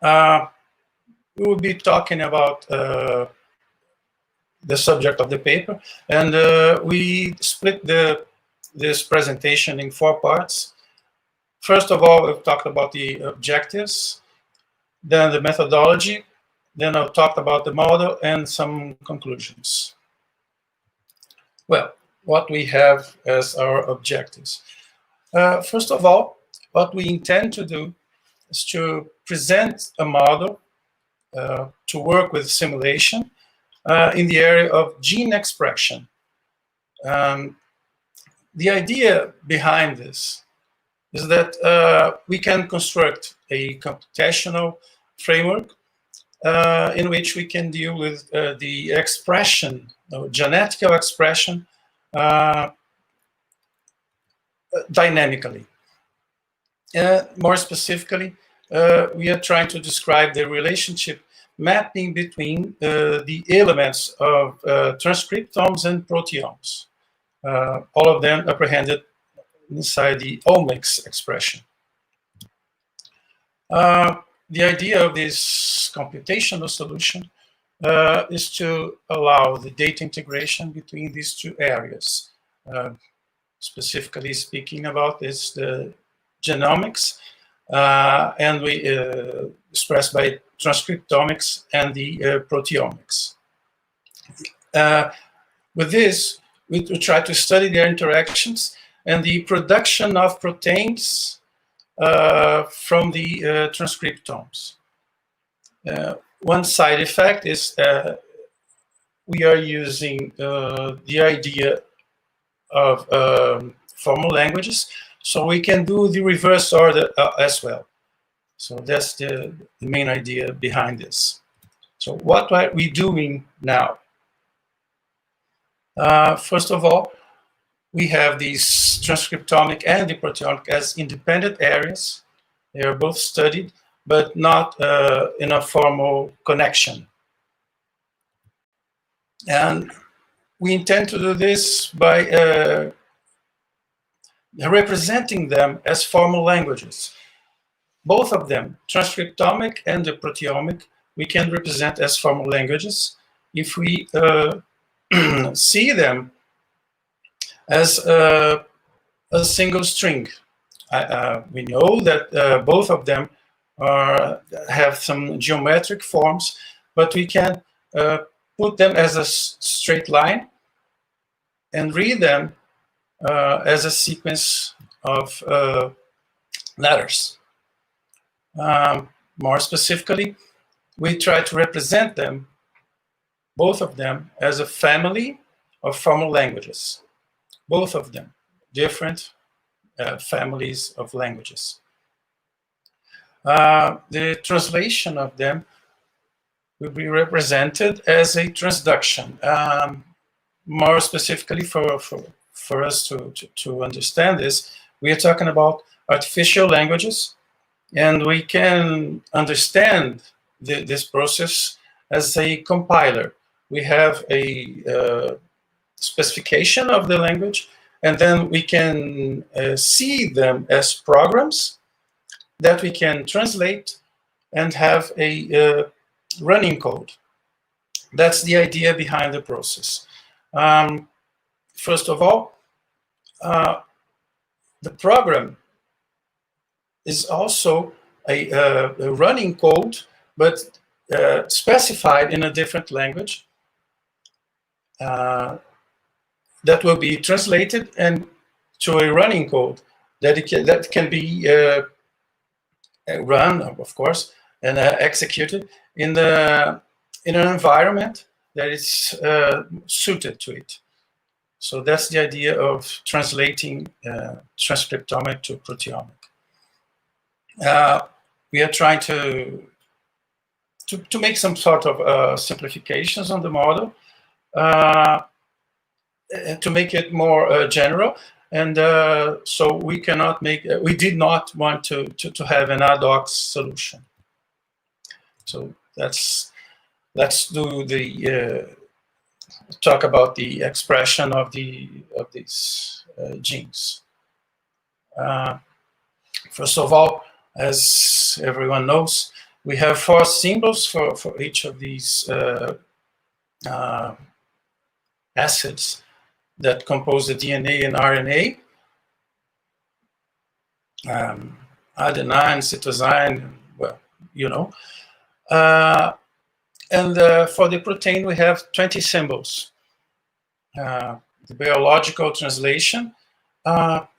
We will be talking about the subject of the paper, and we split this presentation in 4 parts. First of all, we've talked about the objectives, then the methodology, then I'll talk about the model and some conclusions. Well, what we have as our objectives. First of all, what we intend to do is to present a model to work with simulation in the area of gene expression. The idea behind this is that we can construct a computational framework in which we can deal with the expression, genetical expression, dynamically. More specifically, we are trying to describe the relationship mapping between the elements of transcriptomes and proteomes, all of them apprehended inside the omics expression. The idea of this computational solution is to allow the data integration between these 2 areas. Specifically speaking about this, the genomics, and we expressed by transcriptomics and the proteomics. With this, we try to study their interactions and the production of proteins from the transcriptomes. One side effect is we are using the idea of formal languages, so we can do the reverse order as well. So that's the main idea behind this. So what are we doing now? First of all, we have these transcriptomic and the proteomic as independent areas. They are both studied, but not in a formal connection. And we intend to do this by representing them as formal languages. Both of them, transcriptomic and the proteomic, we can represent as formal languages if we see them as a single string. We know that both of them have some geometric forms, but we can put them as a straight line and read them as a sequence of letters. More specifically, we try to represent them, both of them, as a family of formal languages. Both of them, different families of languages. The translation of them will be represented as a transduction. More specifically, for us to understand this, we are talking about artificial languages, and we can understand this process as a compiler. We have a specification of the language, and then we can see them as programs that we can translate and have a running code. That's the idea behind the process. First of all, the program is also a running code, but specified in a different language that will be translated and to a running code that can be run, of course, and executed in an environment that is suited to it. So that's the idea of translating transcriptomic to proteomic. We are trying to make some sort of simplifications on the model to make it more general, and so we cannot make. We did not want to have an ad hoc solution. So let's do the talk about the expression of these genes. First of all, as everyone knows, we have 4 symbols for each of these acids that compose the DNA and RNA. Adenine, cytosine, well, you know. And for the protein, we have 20 symbols. The biological translation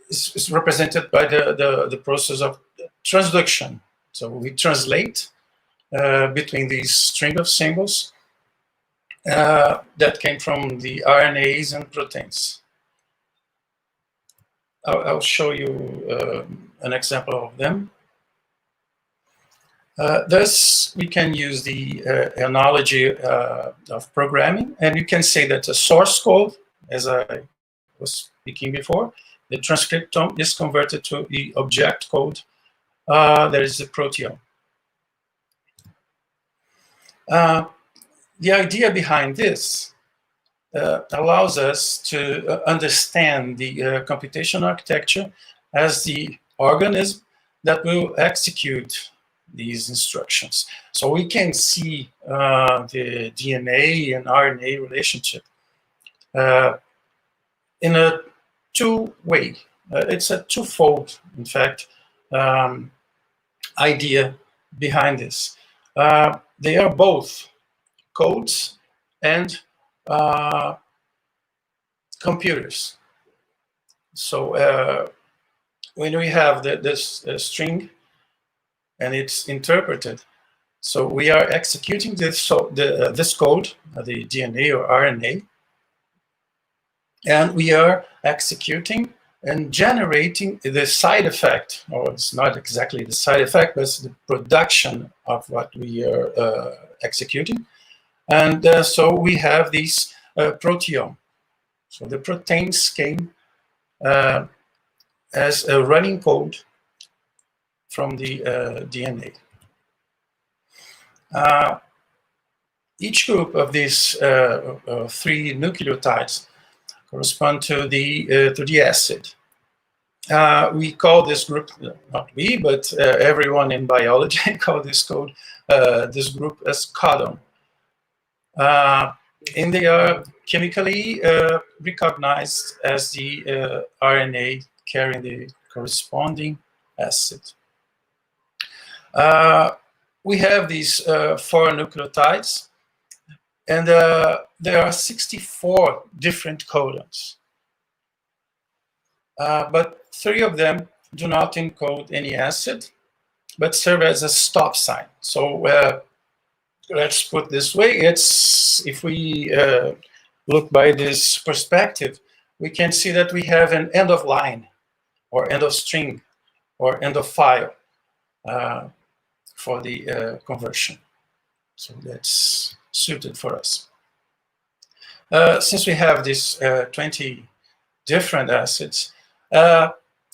is represented by the process of transduction. So we translate between these string of symbols that came from the RNAs and proteins. I'll show you an example of them. Thus, we can use the analogy of programming, and you can say that the source code, as I was speaking before, the transcriptome is converted to the object code. There is the proteome. The idea behind this allows us to understand the computational architecture as the organism that will execute these instructions. So we can see the DNA and RNA relationship in a two-way. It's a twofold, in fact, idea behind this. They are both codes and computers. So when we have this string and it's interpreted, so we are executing this code, the DNA or RNA, and we are executing and generating the side effect, or it's not exactly the side effect, but it's the production of what we are executing. And so we have this proteome. So the proteins came as a running code from the DNA. Each group of these 3 nucleotides correspond to the acid. We call this group, not we, but everyone in biology call this group as codon. And they are chemically recognized as the RNA carrying the corresponding acid. We have these 4 nucleotides, and there are 64 different codons. But 3 of them do not encode any acid, but serve as a stop sign. So let's put this way, if we look by this perspective, we can see that we have an end of line, or end of string, or end of file for the conversion. So that's suited for us. Since we have these 20 different acids,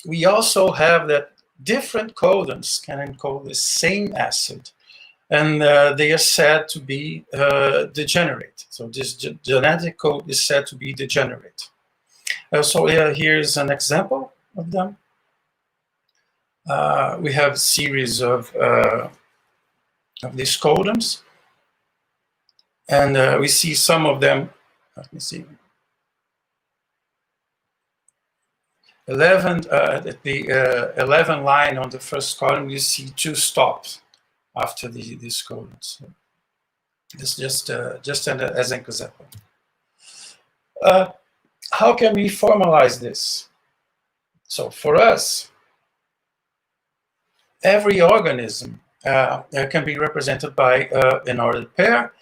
we also have that different codons can encode the same acid, and they are said to be degenerate. So this genetic code is said to be degenerate. So here's an example of them. We have a series of these codons, and we see some of them. Let me see. 11 at the 11 line on the first column, you see 2 stops after these codons. So this just as an example. How can we formalize this? So for us, every organism can be represented by an ordered pair,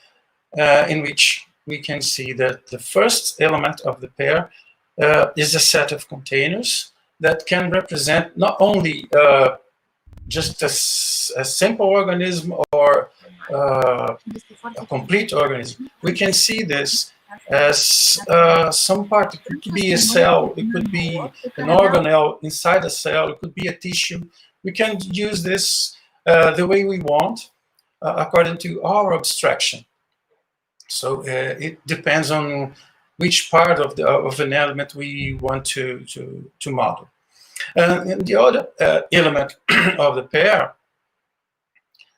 in which we can see that the first element of the pair is a set of containers that can represent not only just a simple organism or a complete organism. We can see this as some part. It could be a cell, it could be an organelle inside a cell, it could be a tissue. We can use this the way we want, according to our abstraction. So it depends on which part of an element we want to model. And the other element of the pair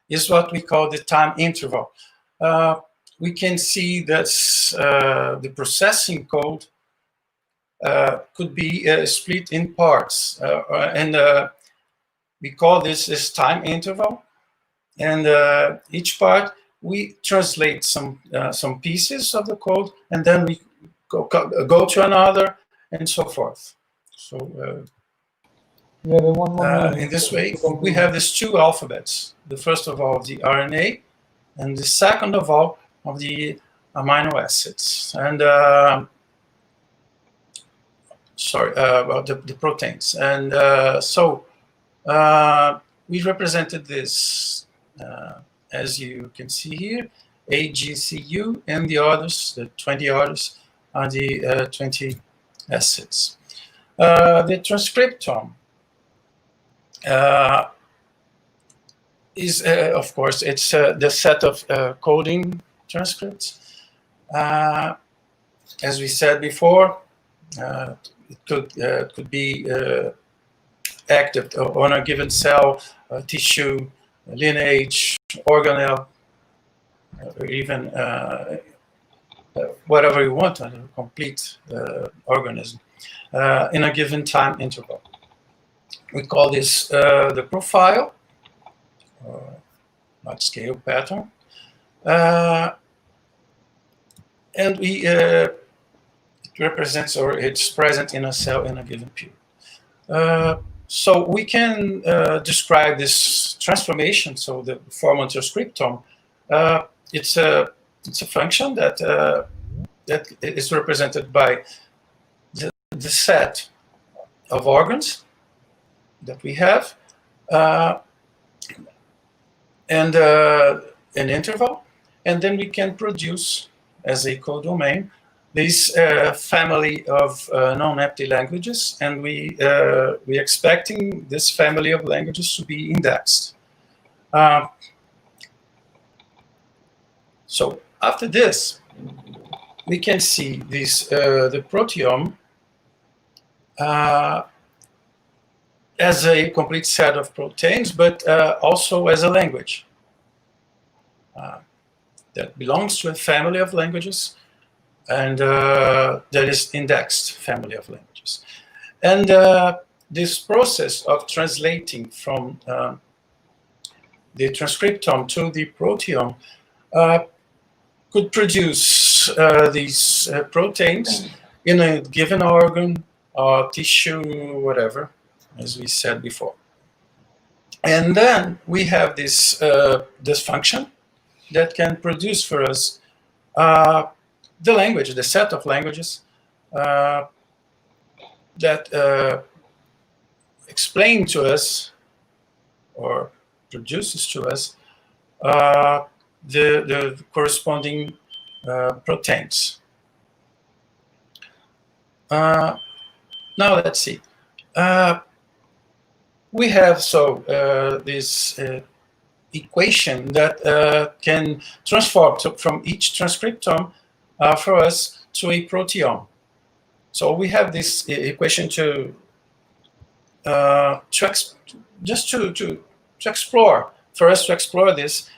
is what we call the time interval. We can see that the processing code could be split in parts, and we call this as time interval. And each part, we translate some pieces of the code, and then we go to another, and so forth. So in this way, we have these 2 alphabets. The first of all, the RNA, and the second of all, of the amino acids. And about the proteins. And so we represented this, as you can see here, AGCU, and the others, the 20 others, are the 20 acids. The transcriptome is, of course, it's the set of coding transcripts. As we said before, it could be active on a given cell, tissue, lineage, organelle, or even whatever you want, a complete organism, in a given time interval. We call this the profile, not scale pattern. And it represents, or it's present in a cell in a given period. So we can describe this transformation. So the formal transcriptome, it's a function that that is represented by the set of organs that we have, and an interval, and then we can produce as a codomain this family of non-empty languages, and we expecting this family of languages to be indexed. So after this, we can see this the proteome as a complete set of proteins, but also as a language that belongs to a family of languages, and that is indexed family of languages. And this process of translating from the transcriptome to the proteome could produce these proteins in a given organ or tissue, whatever, as we said before. And then we have this, this function that can produce for us the language, the set of languages that explain to us or produces to us the corresponding proteins. Now let's see. We have this equation that can transform from each transcriptome for us to a proteome. So we have this equation to explore, for us to explore this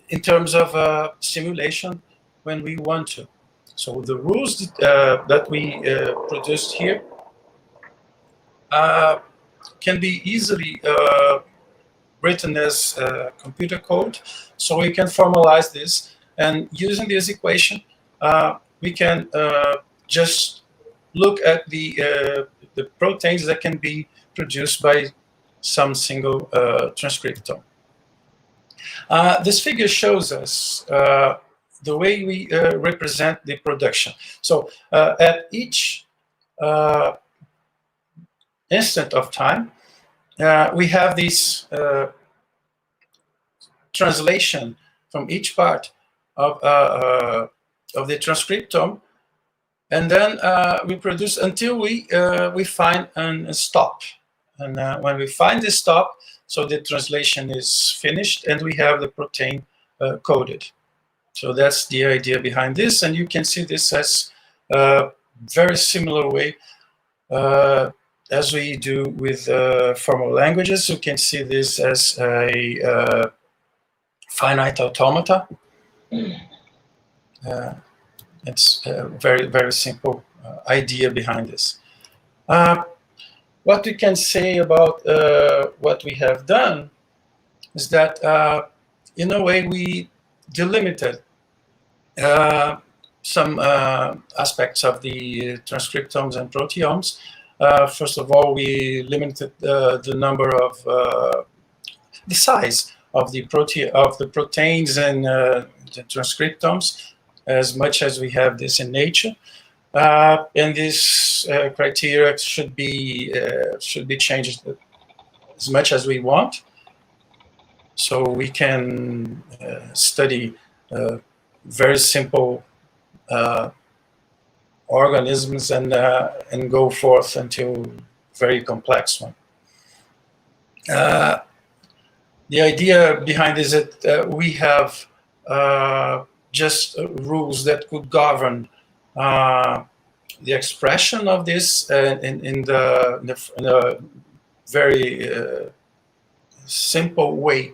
in terms of simulation when we want to. So the rules that we produced here can be easily written as computer code. So we can formalize this, and using this equation, we can just look at the proteins that can be produced by some single transcriptome. This figure shows us the way we represent the production. So at each instant of time, we have this translation from each part of the transcriptome, and then we produce until we find a stop. And when we find this stop, so the translation is finished, and we have the protein coded. So that's the idea behind this, and you can see this as a very similar way as we do with formal languages. You can see this as a finite automata. It's a very, very simple idea behind this. What we can say about what we have done is that, in a way, we delimited some aspects of the transcriptomes and proteomes. First of all, we limited the number of the size of the proteins and the transcriptomes as much as we have this in nature, and this criteria should be changed as much as we want, so we can study very simple organisms and go forth until very complex one. The idea behind this is that we have just rules that could govern the expression of this in a very simple way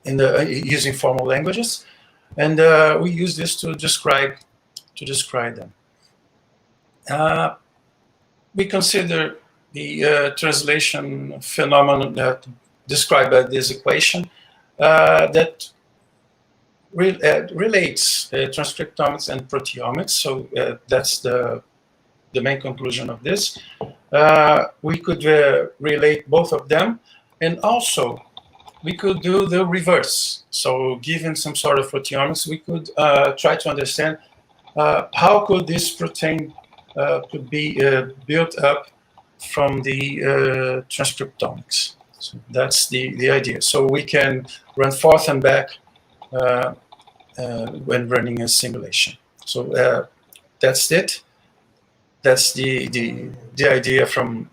using formal languages, and we use this to describe them. we consider the translation phenomenon that described by this equation that relates transcriptomics and proteomics. So that's the main conclusion of this. We could relate both of them, and also we could do the reverse. So given some sort of proteomics, we could try to understand how could this protein could be built up from the transcriptomics. So that's the idea. So we can run forth and back when running a simulation. So that's it. That's the idea from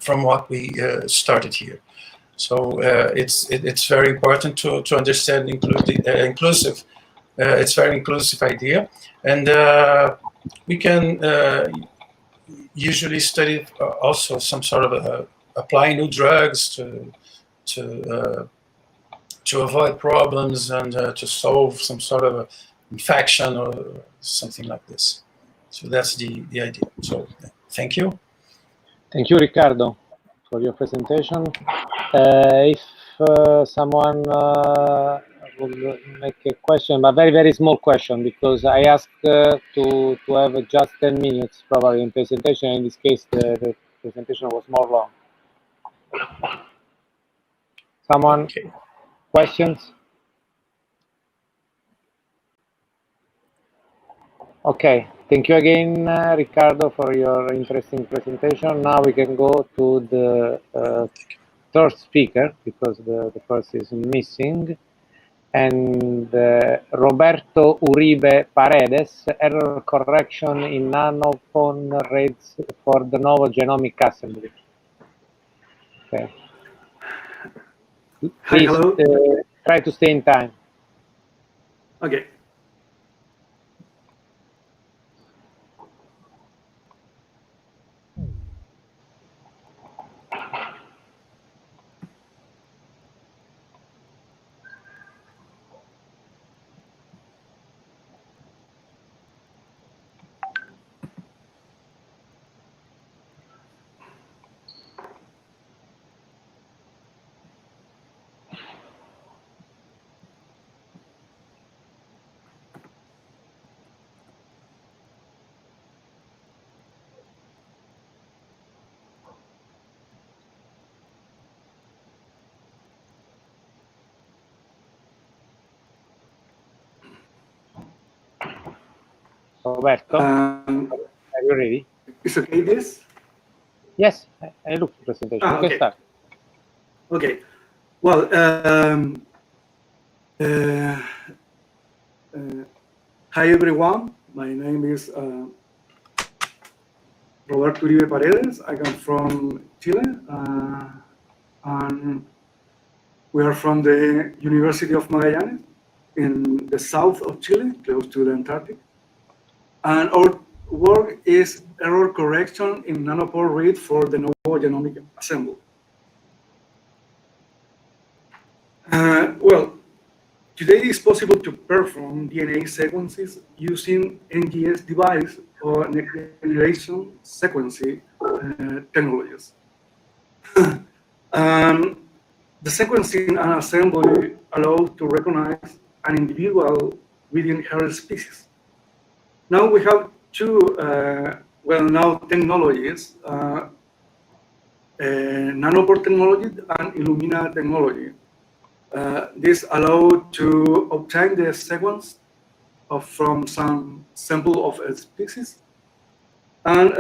what we started here. So it's very important to understand inclusive. It's very inclusive idea, and we can usually study also some sort of applying new drugs to avoid problems and to solve some sort of infection or something like this. So that's the idea. So thank you. Thank you, Riccardo, for your presentation. If someone will make a question, but very, very small question, because I asked to have just 10 minutes probably in presentation. In this case, the presentation was more long. Someone, okay. Questions? Okay, thank you again, Riccardo, for your interesting presentation. Now we can go to the third speaker, because the first is missing, and Roberto Uribe Paredes, error correction in nanopon rates for de novo genomic assembly. Okay. Please, hello. Try to stay in time. Okay. Roberto, are you ready? Is okay this? Yes, I look at the presentation. You okay. can start. Okay. Well, hi everyone. My name is Roberto Uribe Paredes. I come from Chile, and we are from the University of Magallanes in the south of Chile, close to the Antarctic. And our work is error correction in nanopore read for the novel genomic assembly. Well, today it's possible to perform DNA sequences using NGS device or next generation sequencing technologies. The sequencing and assembly allow to recognize an individual within her species. Now we have two well-known technologies, nanopore technology and Illumina technology. This allows to obtain the sequence from some sample of a species and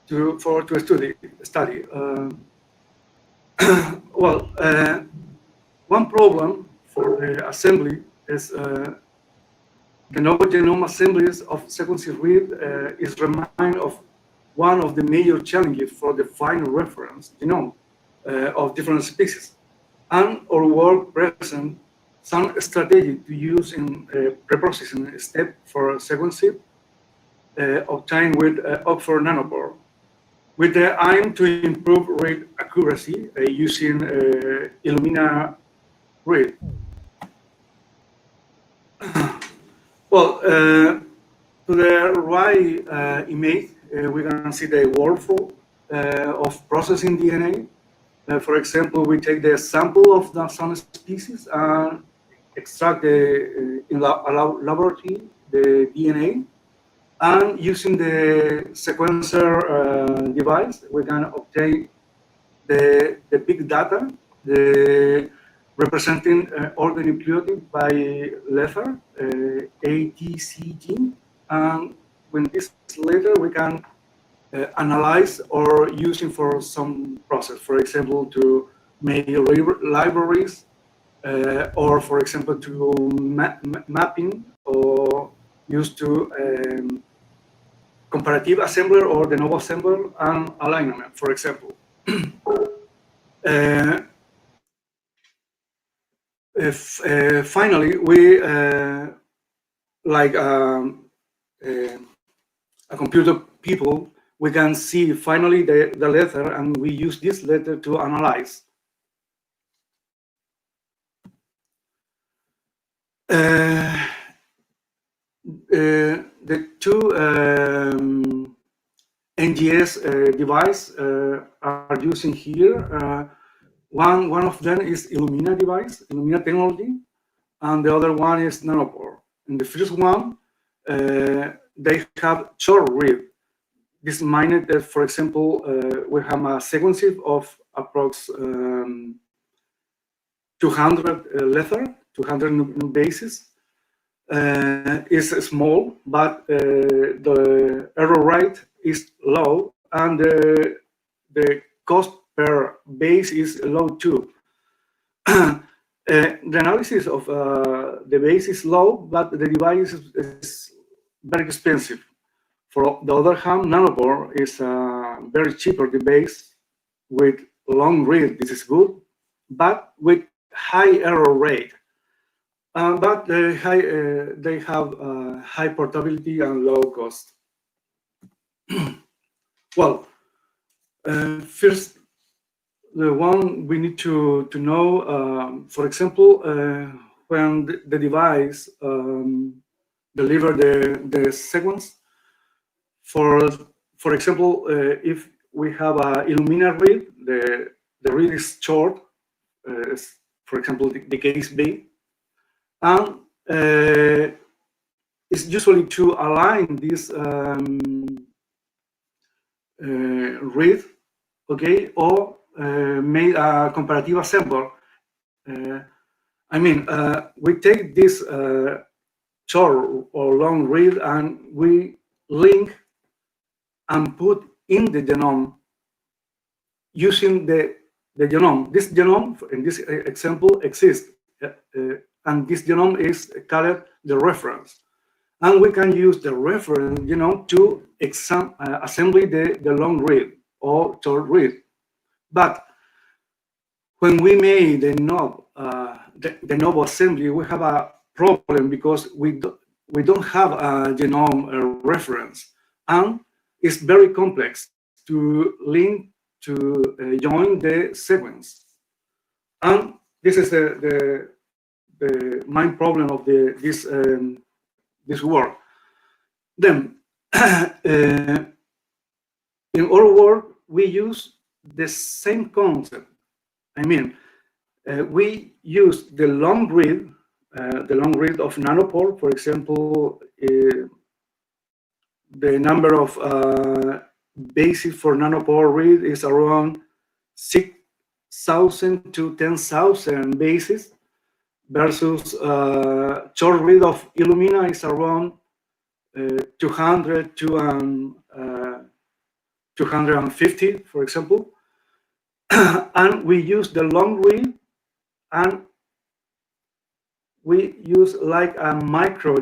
to study. Well, one problem for the assembly is the novel genome assemblies of sequencing read is remind of one of the major challenges for the final reference genome of different species. And our work present some strategy to use in preprocessing step for sequencing obtained with Oxford Nanopore, with the aim to improve read accuracy using Illumina read. Well, to the right image we can see the workflow of processing DNA. For example, we take the sample of some species and extract in a laboratory the DNA, and using the sequencer device, we can obtain the big data, representing all the nucleotide by letter, A, T, C, G, and when this letter we can analyze or using for some process, for example, to make libraries, or for example, to mapping, or used to comparative assembler or de novo assembler and alignment, for example. Finally, we like a computer people, we can see finally the letter, and we use this letter to analyze. The two NGS device are using here. One of them is Illumina device, Illumina technology, and the other one is Nanopore. In the first one, they have short read. This means that, for example, we have a sequence of approx 200 letters, 200 bases. Is small, but the error rate is low, and the cost per base is low too. The analysis of the base is low, but the device is very expensive. For the other hand, Nanopore is very cheaper device with long read. This is good, but with high error rate. But they have high portability and low cost. Well, first, the one we need to know, for example, when the device deliver the sequence. For example, if we have a Illumina read, the read is short. For example, the case B. And it's usually to align this read, okay, or made a comparative assembler. I mean, we take this short or long read and we link and put in the genome using the genome. This genome, in this example, exists. And this genome is called the reference. And we can use the reference genome to assemble the long read or short read. But when we made the novel assembly, we have a problem because we don't have a genome reference. And it's very complex to link, to join the sequence. And this is the main problem of this work. Then, in our work, we use the same concept. I mean, we use the long read of Nanopore. For example, the number of bases for Nanopore read is around 6,000 to 10,000 bases. Versus short read of Illumina is around 200 to 250, for example. And we use the long read, and we use like a micro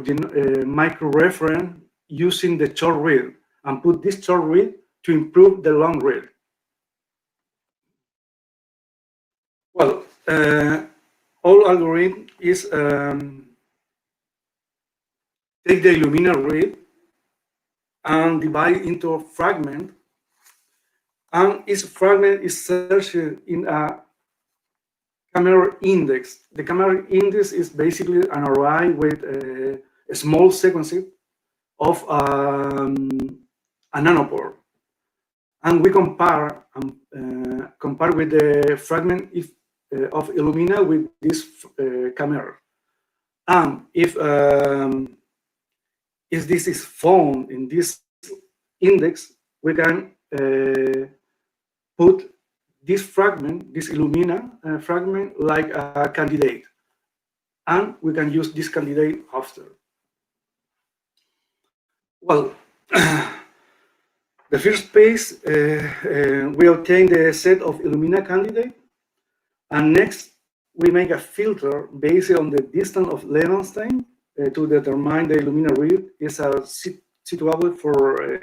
reference using the short read, and put this short read to improve the long read. Well, all algorithm is take the Illumina read and divide into a fragment, and each fragment is searched in a camera index. The camera index is basically an array with a small sequence of a nanopore, and we compare with the fragment of Illumina with this camera. And if this is found in this index, we can put this fragment, this Illumina fragment, like a candidate, and we can use this candidate after. Well, the first phase, we obtain the set of Illumina candidate, and next we make a filter based on the distance of Levenstein to determine the Illumina read is suitable for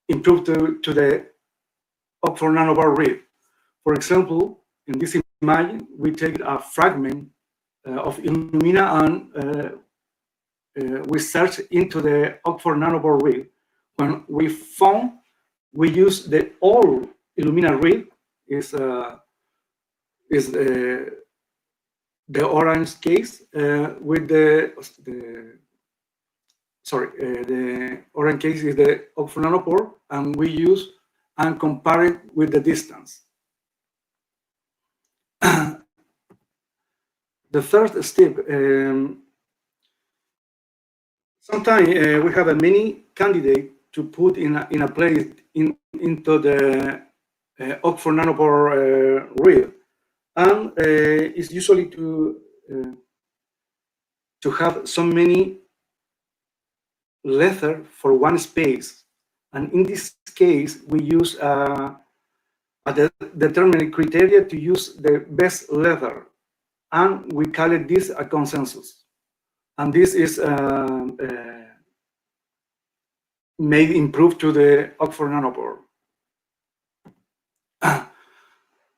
improve to the Oxford nanobar read. For example, in this image, we take a fragment of Illumina and we search into the Oxford nanobar read. When we found, we use the old Illumina read is the orange case with the orange case is the Oxford nanopore, and we use and compare it with the distance. The third step, sometimes we have a many candidate to put in a place into the Oxford nanopore read, and it's usually to have so many letters for one space, and in this case we use a determined criteria to use the best letter, and we call it this a consensus, and this is made improved to the Oxford nanopore.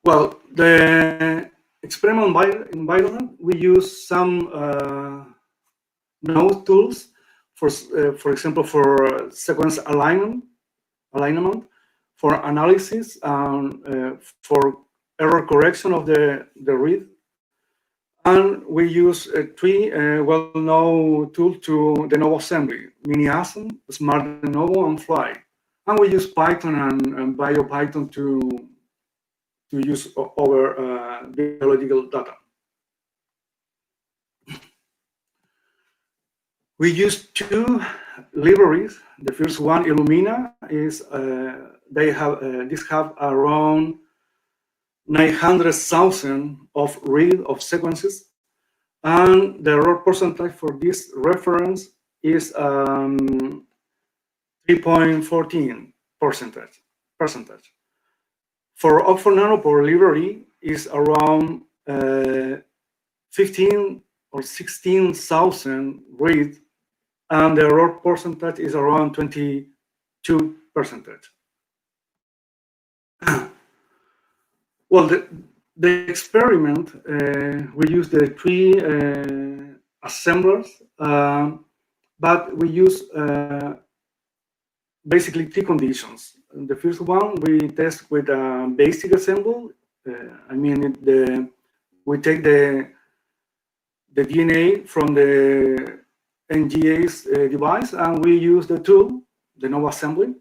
Well, the experimental environment, we use some node tools for example, for sequence alignment, for analysis, for error correction of the read. And we use three well-known tools to de novo assembly: MiniAsm, Smart de novo, and Fly. And we use Python and BioPython to use our biological data. We use two libraries. The first one, Illumina, is these have around 900,000 of read of sequences, and the error percentage for this reference is 3.14%. For Oxford nanopore library is around 15 or 16,000 read, and the error percentage is around 22%. Well, the experiment, we use the three assemblers, but we use basically three conditions. The first one, we test with a basic assemble. I mean, we take the DNA from the NGA's device, and we use the tool, the nova assembly.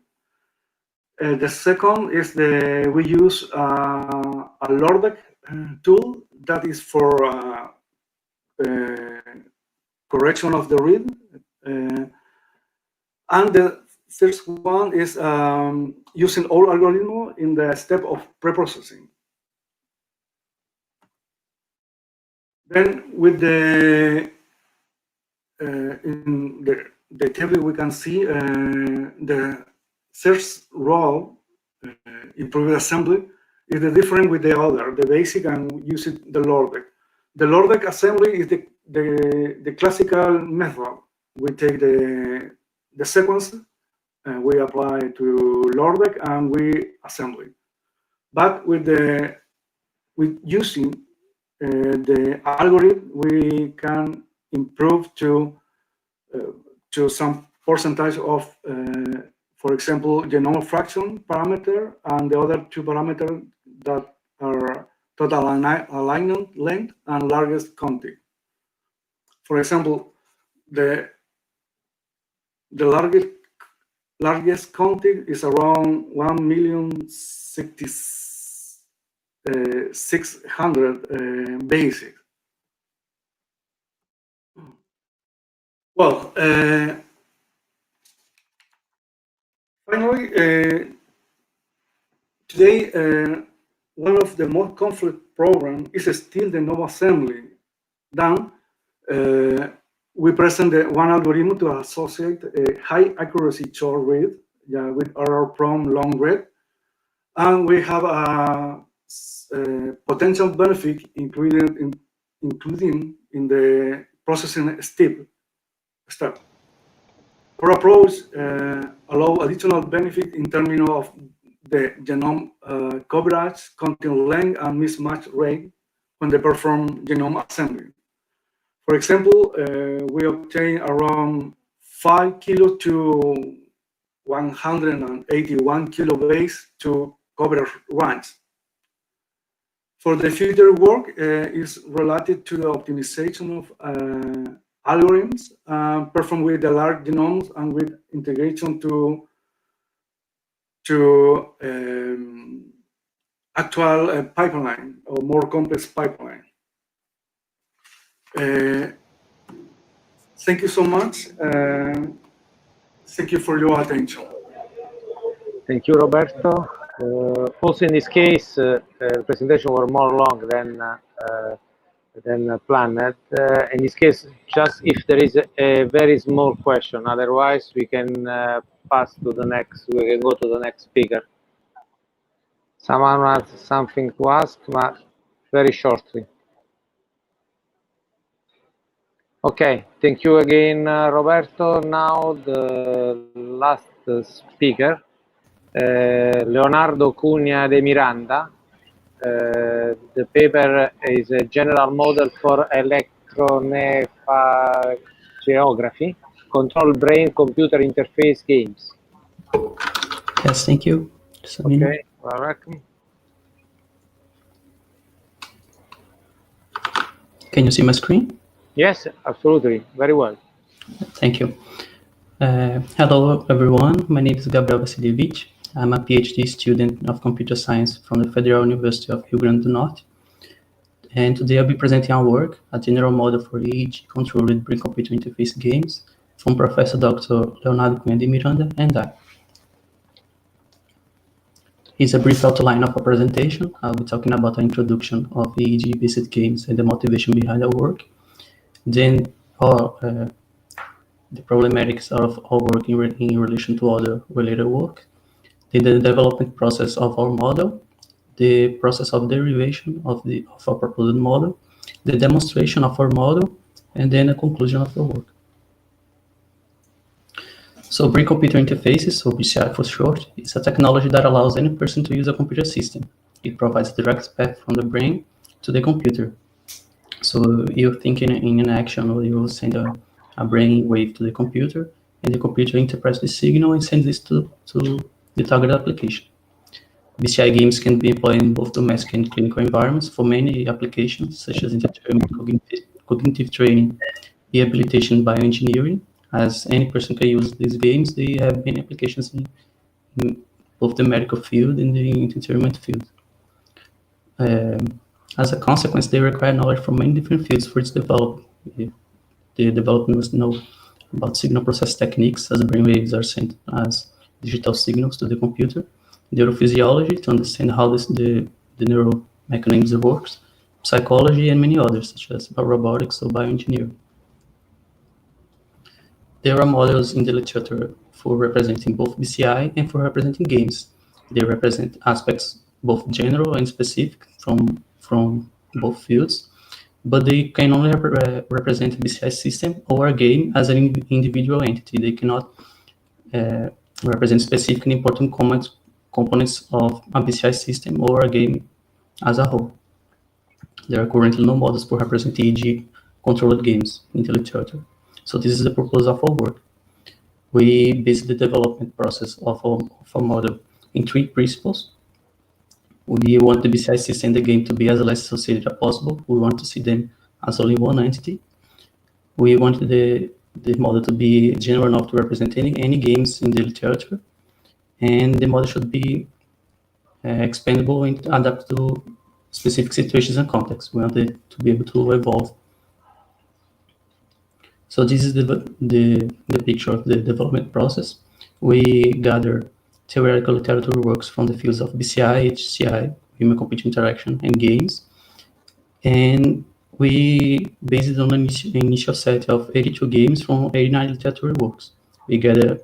The second is we use a LORDEC tool that is for correction of the read. And the third one is using all algorithm in the step of preprocessing. Then with in the table we can see the first row, improved assembly, is the different with the other, the basic and using the LORDEC. The LORDEC assembly is the classical method. We take the sequence, we apply to LORDEC, and we assemble it. But with using the algorithm, we can improve to some percentage of, for example, genome fraction parameter, and the other two parameters that are total alignment length and largest counting. For example, the largest largest county is around 1,600,000 basic. Well, finally, today, one of the most conflict programs is still the Nova Assembly. Then we present one algorithm to associate a high accuracy short read with error prompt long read. And we have a potential benefit including in the processing step. Our approach allow additional benefit in terms of the genome coverage, content length, and mismatch rate when they perform genome assembly. For example, we obtain around 5 kilo to 181 kilobase to cover range. For the future work is related to the optimization of algorithms performed with the large genomes and with integration to actual pipeline or more complex pipeline. Thank you so much. Thank you for your attention. Thank you, Roberto. Also, in this case, the presentation were more long than planned. In this case, just if there is a very small question, otherwise we can pass to the next. We can go to the next speaker. Someone has something to ask, but very shortly. Okay, thank you again, Roberto. Now the last speaker, Leonardo Cunha de Miranda. The paper is a general model for electrophysiography, control brain-computer interface games. Yes, thank you. Okay, welcome. Can you see my screen? Yes, absolutely. Very well. Thank you. Hello, everyone. My name is Gabriel Vasilievich. I'm a PhD student of computer science from the Federal University of Rio Grande do Norte. And today I'll be presenting our work, a general model for EEG-controlled brain-computer interface games from Professor Dr. Leonardo Cunha de Miranda and I. Here's a brief outline of our presentation. I'll be talking about the introduction of EEG-based games and the motivation behind our work. Then the problematics of our work in relation to other related work. Then the development process of our model, the process of derivation of our proposed model, the demonstration of our model, and then a conclusion of the work. So brain-computer interfaces, or BCI for short, is a technology that allows any person to use a computer system. It provides a direct path from the brain to the computer. So you're thinking in an action, or you send a brain wave to the computer, and the computer interprets the signal and sends this to the target application. BCI games can be employed in both domestic and clinical environments for many applications, such as entertainment, cognitive training, rehabilitation, bioengineering. As any person can use these games, they have many applications in both the medical field and the entertainment field. As a consequence, they require knowledge from many different fields for its development. The development must know about signal process techniques, as brainwaves are sent as digital signals to the computer, neurophysiology to understand how the neural mechanism works, psychology, and many others, such as robotics or bioengineering. There are models in the literature for representing both BCI and for representing games. They represent aspects both general and specific from both fields, but they can only represent a BCI system or a game as an individual entity. They cannot represent specific and important components of a BCI system or a game as a whole. There are currently no models for representing EEG-controlled games in the literature. So this is the purpose of our work. We base the development process of a model in three principles. We want the BCI system and the game to be as less associated as possible. We want to see them as only one entity. We want the the model to be general enough to represent any games in the literature, and the model should be expandable and adapt to specific situations and contexts. We want it to be able to evolve. So this is the picture of the development process. We gather theoretical literature works from the fields of BCI, HCI, human-computer interaction, and games. And we based it on an initial set of 82 games from 89 literature works. We gather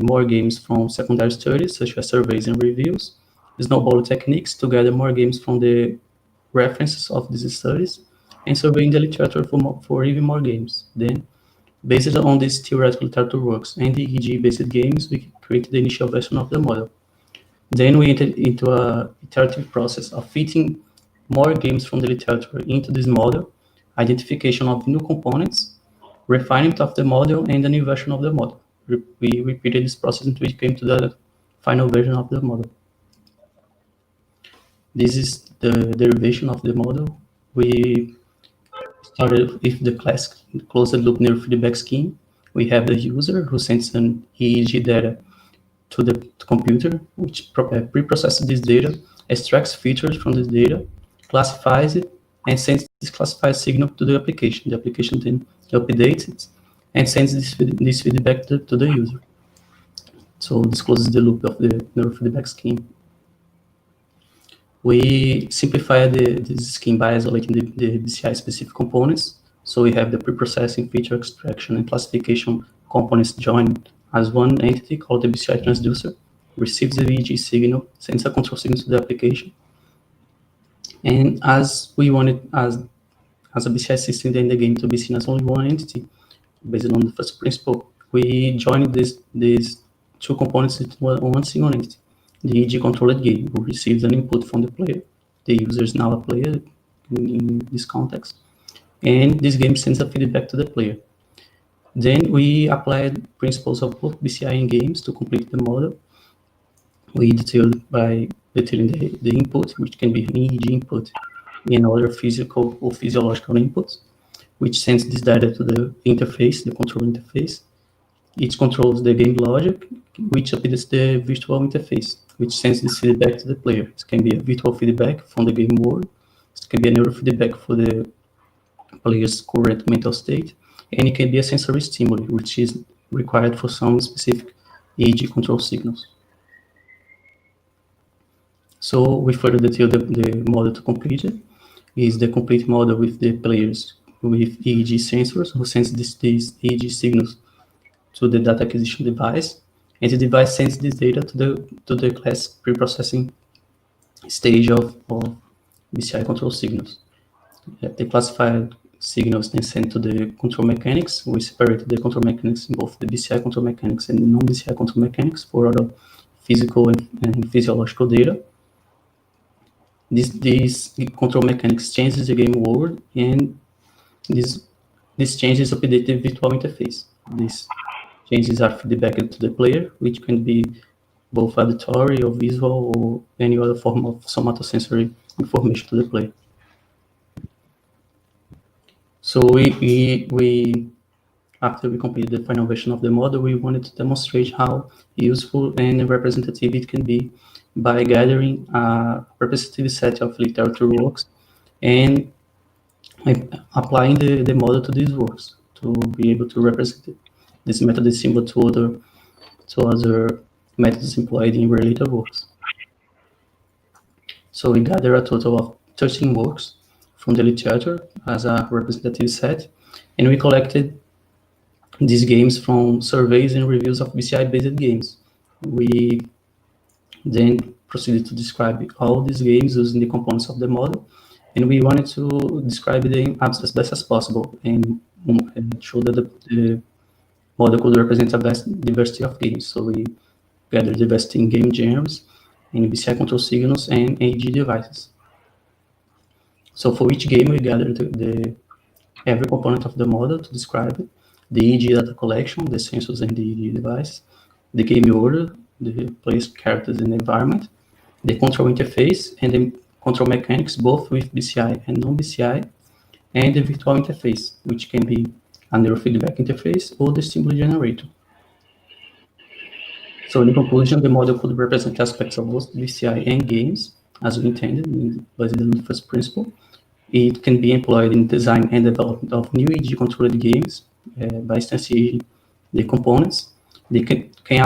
more games from secondary studies, such as surveys and reviews, snowball techniques to gather more games from the references of these studies, and surveying the literature for even more games. Then, based on these theoretical literature works and the EEG-based games, we created the initial version of the model. Then we entered into a iterative process of fitting more games from the literature into this model, identification of new components, refinement of the model, and a new version of the model. We repeated this process until we came to the final version of the model. This is the derivation of the model. We started with the classic closed-loop neurofeedback scheme. We have the user who sends an EEG data to the computer, which pre-processes this data, extracts features from this data, classifies it, and sends this classified signal to the application. The application then updates it and sends this feedback to the user. So this closes the loop of the neurofeedback scheme. We simplify this scheme by isolating the BCI-specific components. So we have the pre-processing, feature extraction, and classification components joined as one entity called the BCI transducer, receives the EEG signal, sends a control signal to the application. And as we wanted, as a BCI system in the game to be seen as only one entity, based on the first principle, we joined these two components into one single entity. The EEG controlled game, who receives an input from the player. The user is now a player in this context. And this game sends a feedback to the player. Then we applied principles of both BCI and games to complete the model. We detailed by detailing the input, which can be an EEG input and other physical or physiological inputs, which sends this data to the interface, the control interface. It controls the game logic, which updates the virtual interface, which sends this feedback to the player. It can be a virtual feedback from the game world. It can be a neurofeedback for the player's current mental state, and it can be a sensory stimuli, which is required for some specific EEG control signals. So we further detail the model to complete it. Is the complete model with the players with EEG sensors who sends these EEG signals to the data acquisition device, and the device sends this data to the class pre-processing stage of BCI control signals. The classified signals then sent to the control mechanics. We separated the control mechanics in both the BCI control mechanics and the non-BCI control mechanics for other physical and physiological data. This control mechanics changes the game world, and this changes update the virtual interface. These changes are feedback to the player, which can be both auditory or visual or any other form of somatosensory information to the player. So we after we completed the final version of the model, we wanted to demonstrate how useful and representative it can be by gathering a representative set of literature works and applying the model to these works to be able to represent it. This method is similar to other methods employed in related works. So we gather a total of 13 works from the literature as a representative set, and we collected these games from surveys and reviews of BCI-based games. We then proceeded to describe all these games using the components of the model, and we wanted to describe them as best as possible and show that the model could represent a vast diversity of games. So we gathered diversity in game genres, in BCI control signals, and EEG devices. So for each game, we gathered every component of the model to describe it: the EEG data collection, the sensors and the EEG device, the game order, the player's characters and environment, the control interface, and the control mechanics, both with BCI and non-BCI, and the virtual interface, which can be a neurofeedback interface, or the stimuli generator. So in conclusion, the model could represent aspects of both BCI and games, as we intended, based on the first principle. It can be employed in design and development of new EEG-controlled games by instantiating the components. They can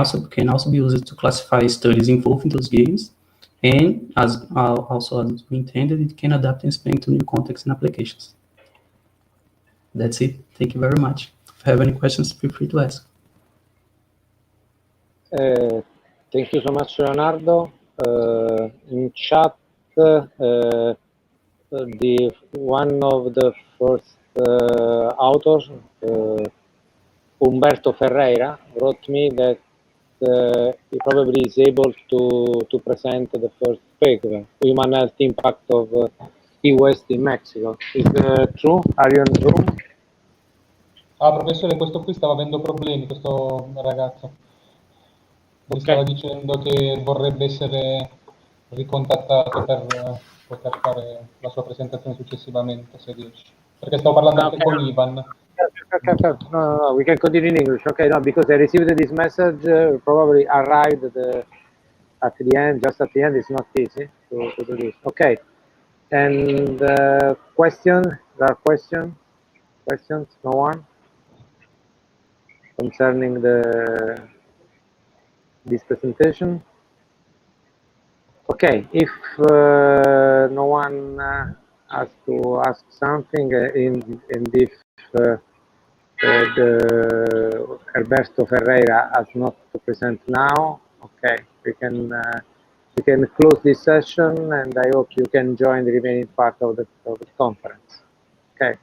also be used to classify studies involved in those games, and as we intended, it can adapt and expand to new contexts and applications. That's it. Thank you very much. If you have any questions, feel free to ask. Thank you so much, Leonardo. In chat, one of the first authors, Umberto Ferreira, wrote me that he probably is able to present the first paper, Human Health Impact of e-waste in Mexico. Is true? Are you in the room? Ah, professore, questo qui stava avendo problemi, questo ragazzo. Mi stava dicendo che vorrebbe essere ricontattato per poter fare la sua presentazione successivamente, se riesce. Perché stavo parlando anche con Ivan. Okay. No, we can continue in English. Okay, no, because I received this message, probably arrived at the end, just at the end. It's not easy to do this. Okay, and question? There are questions? No one concerning this presentation. Okay, if no one has to ask something, and if Alberto Ferreira has not to present now, okay, we can close this session, and I hope you can join the remaining part of the conference. Okay.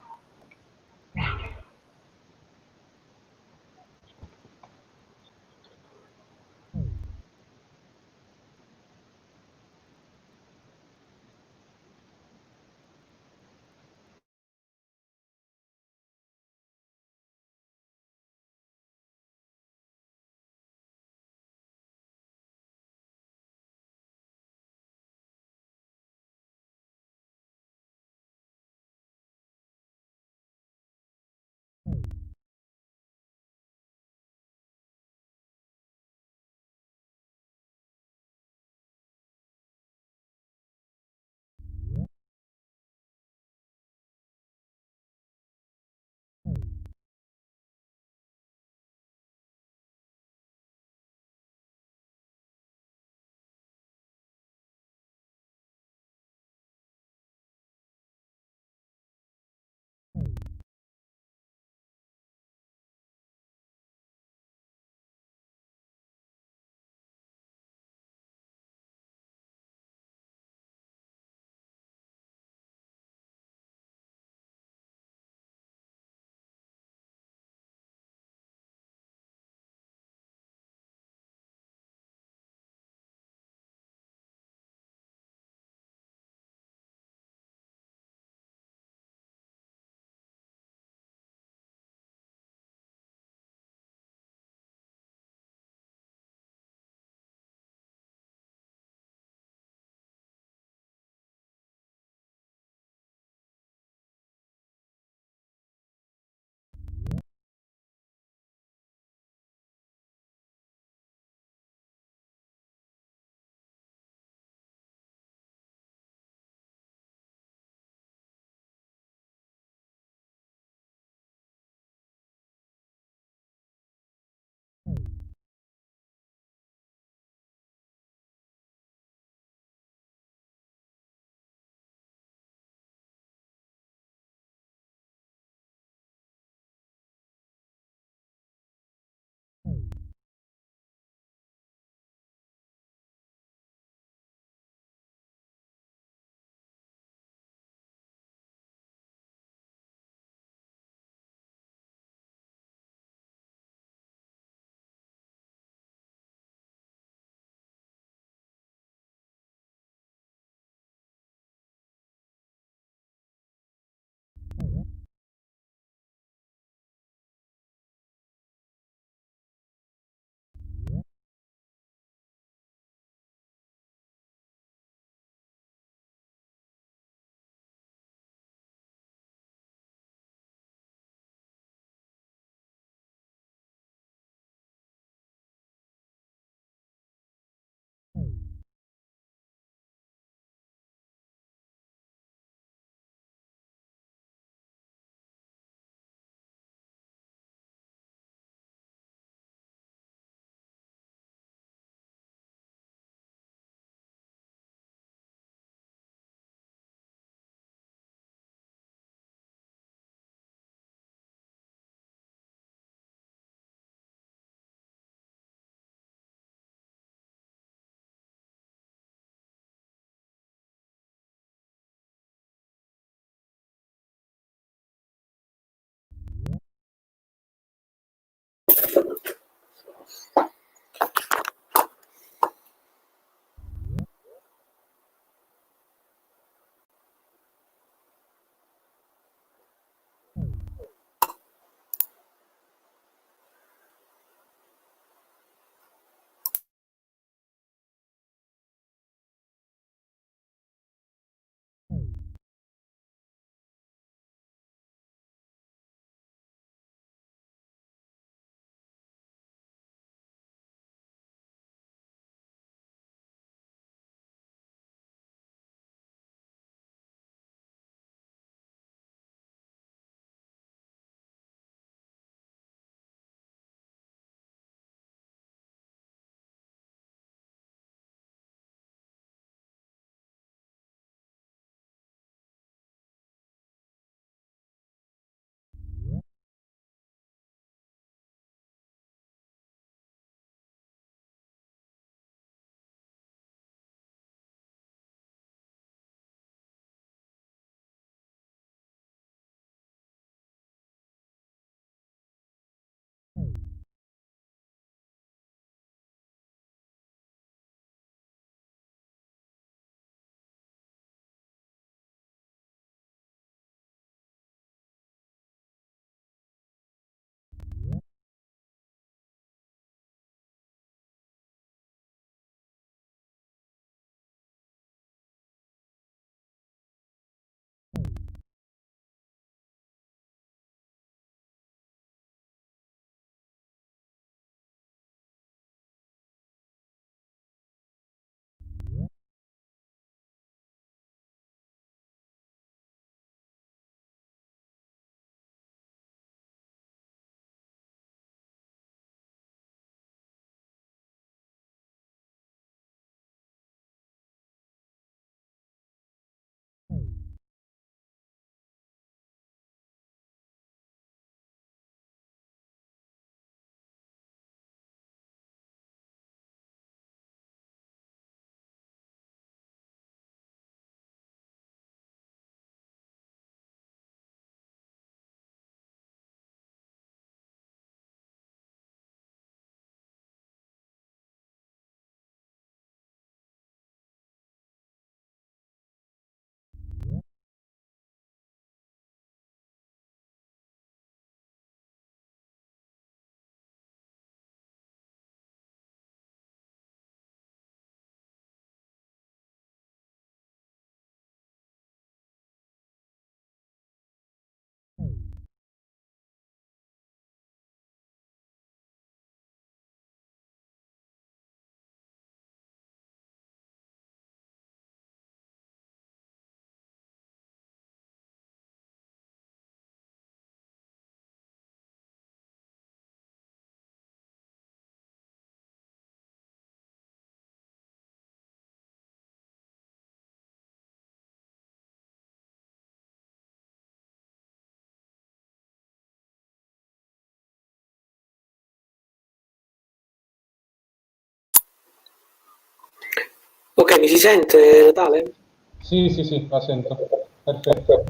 Ok, mi si sente, Natale? Sì, sì, sì, la sento. Perfetto.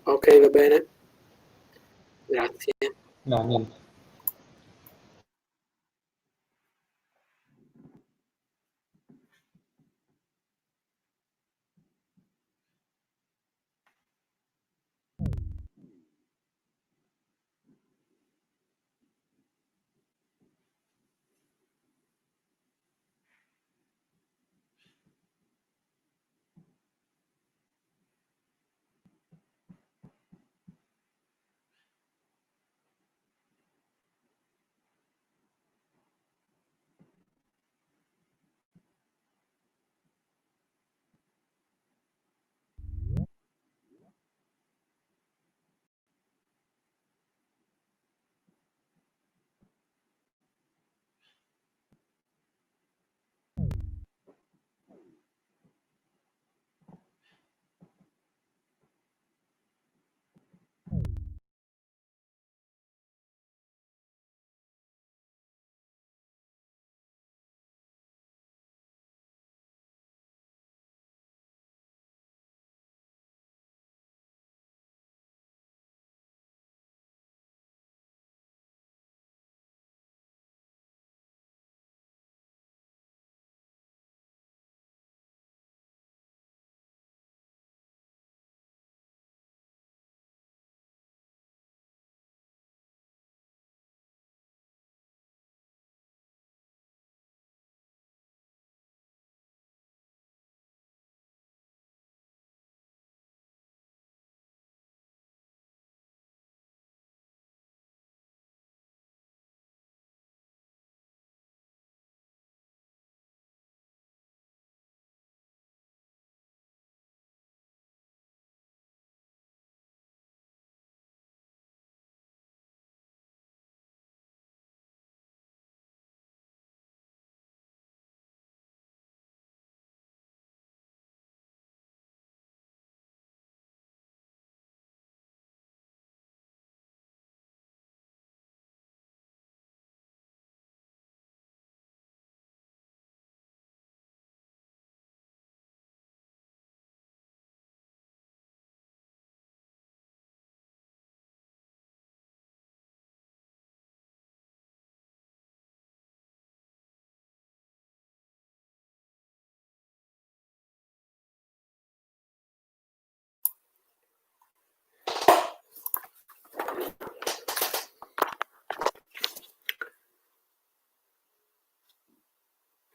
Ok, va bene. Grazie. No, niente.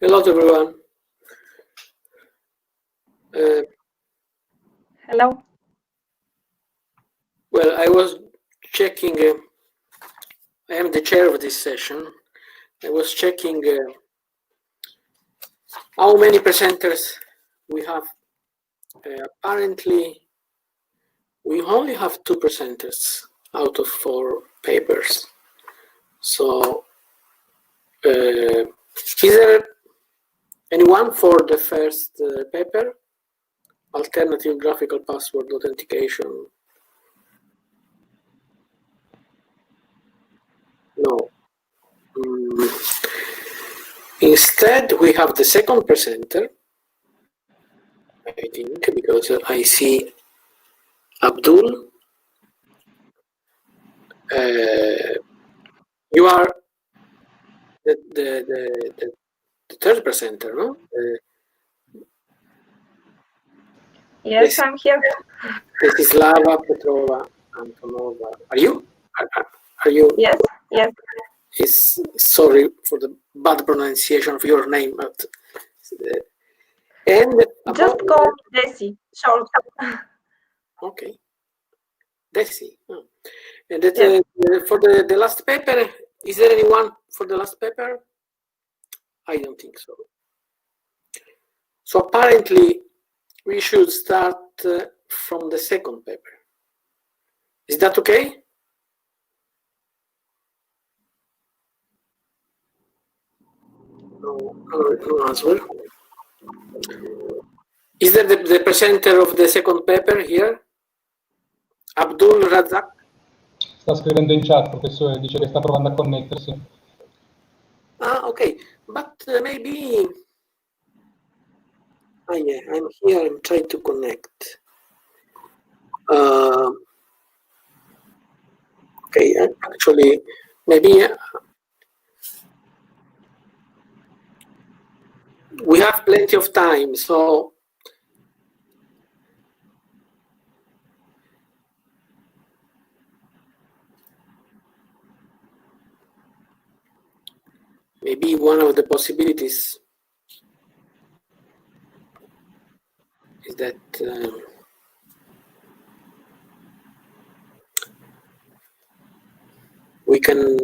Hello to everyone. Hello. Well, I was checking, I am the chair of this session. I was checking how many presenters we have. Apparently, we only have 2 presenters out of 4 papers. So, is there anyone for the first paper? Alternative graphical password authentication. No. Instead, we have the second presenter, I think, because I see Abdul. You are the third presenter, no? Yes, I'm here. This is Slava Petrova Antonova. Are you? Are you? Yes, yes. Sorry for the bad pronunciation of your name. But, and just call Desi, short. Okay. Desi. Oh. And that, for the last paper, is there anyone for the last paper? I don't think so. So apparently, we should start from the second paper. Is that okay? No answer. Is there the presenter of the second paper here? Abdul Razak? Sta scrivendo in chat, professore, dice che sta provando a connettersi. Ah, okay. But maybe Ah, yeah, I'm here. I'm trying to connect. Okay, actually, maybe we have plenty of time, so maybe one of the possibilities is that we can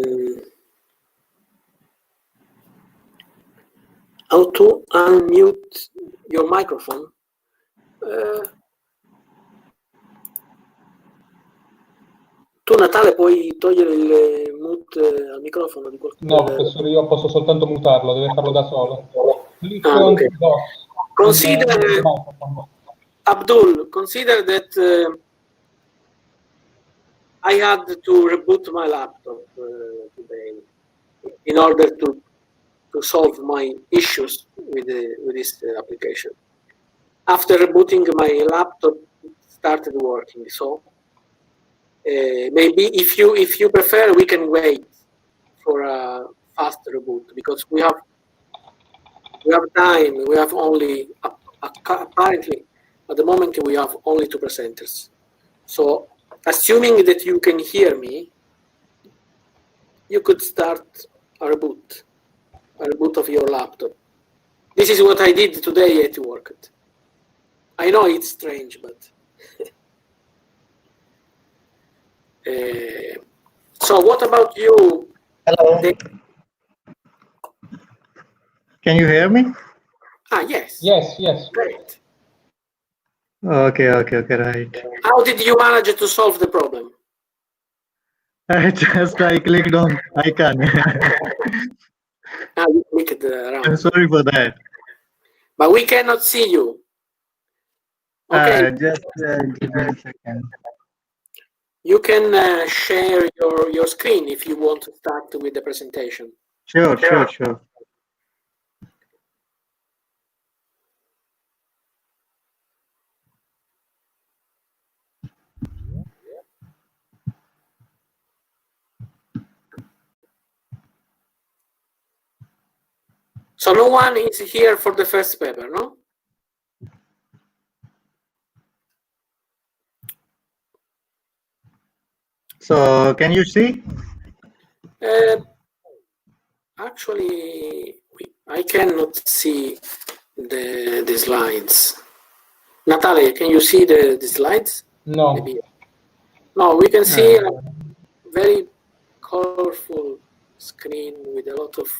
how to unmute your microphone. Tu Natale puoi togliere il mute al microfono di qualcuno? No, professore, io posso soltanto mutarlo, deve farlo da solo. Click Ah, on okay. DOS. Consider, Abdul, consider that I had to reboot my laptop today in order to solve my issues with this application. After rebooting, my laptop started working. So maybe if you prefer, we can wait for a fast reboot because we have time. We have only apparently at the moment we have only 2 presenters. So assuming that you can hear me, you could start a reboot of your laptop. This is what I did today at work. I know it's strange, but so what about you? Hello. Can you hear me? Ah, yes. Yes. Great. Okay, right. How did you manage to solve the problem? I clicked on icon. You clicked around. I'm sorry for that. But we cannot see you. Okay. Just give me a second. You can share your screen if you want to start with the presentation. Sure. So no one is here for the first paper, no? So can you see? Actually, I cannot see the slides. Natalia, can you see the slides? No. Maybe. No, we can see a very colorful screen with a lot of.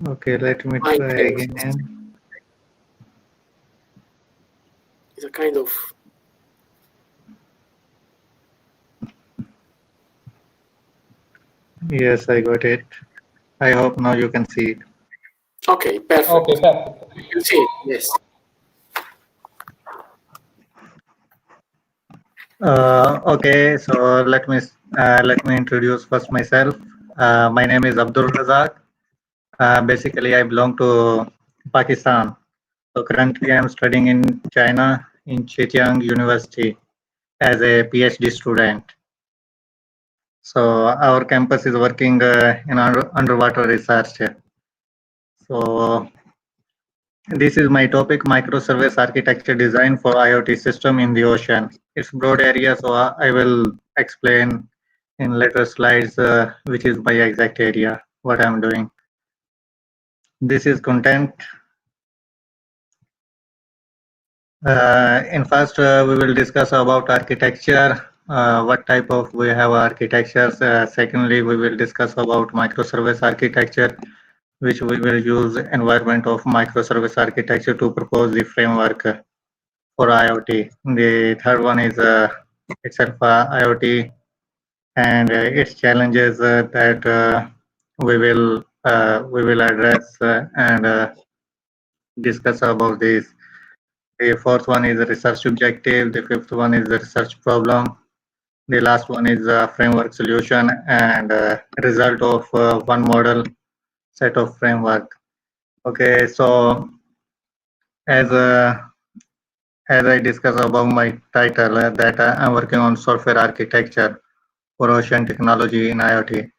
Okay, let me try again. It's a kind of. Yes, I got it. I hope now you can see it. Okay, perfect. Okay, perfect. You can see it, yes. Okay, so let me introduce first myself. My name is Abdul Razak. Basically, I belong to Pakistan. So currently, I am studying in China in Zhejiang University as a PhD student. So our campus is working in underwater research. So this is my topic: microservice architecture design for IoT system in the ocean. It's broad area, so I will explain in later slides which is my exact area, what I'm doing. This is content. In first, we will discuss about architecture, what type of we have architectures. Secondly, we will discuss about microservice architecture, which we will use environment of microservice architecture to propose the framework for IoT. The third one is itself IoT and its challenges that we will address and discuss about this. The fourth one is the research objective. The fifth one is the research problem. The last one is a framework solution and result of one model set of framework. Okay, so as I discussed above my title, that I'm working on software architecture for ocean technology in IoT.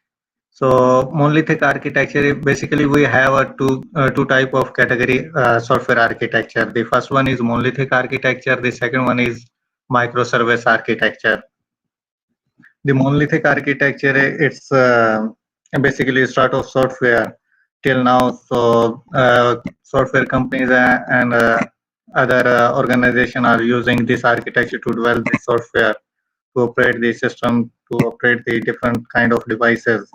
So monolithic architecture, basically we have a two type of category software architecture. The first one is monolithic architecture. The second one is microservice architecture. The monolithic architecture, it's basically a sort of software till now. So software companies and other organizations are using this architecture to develop the software, to operate the system, to operate the different kind of devices.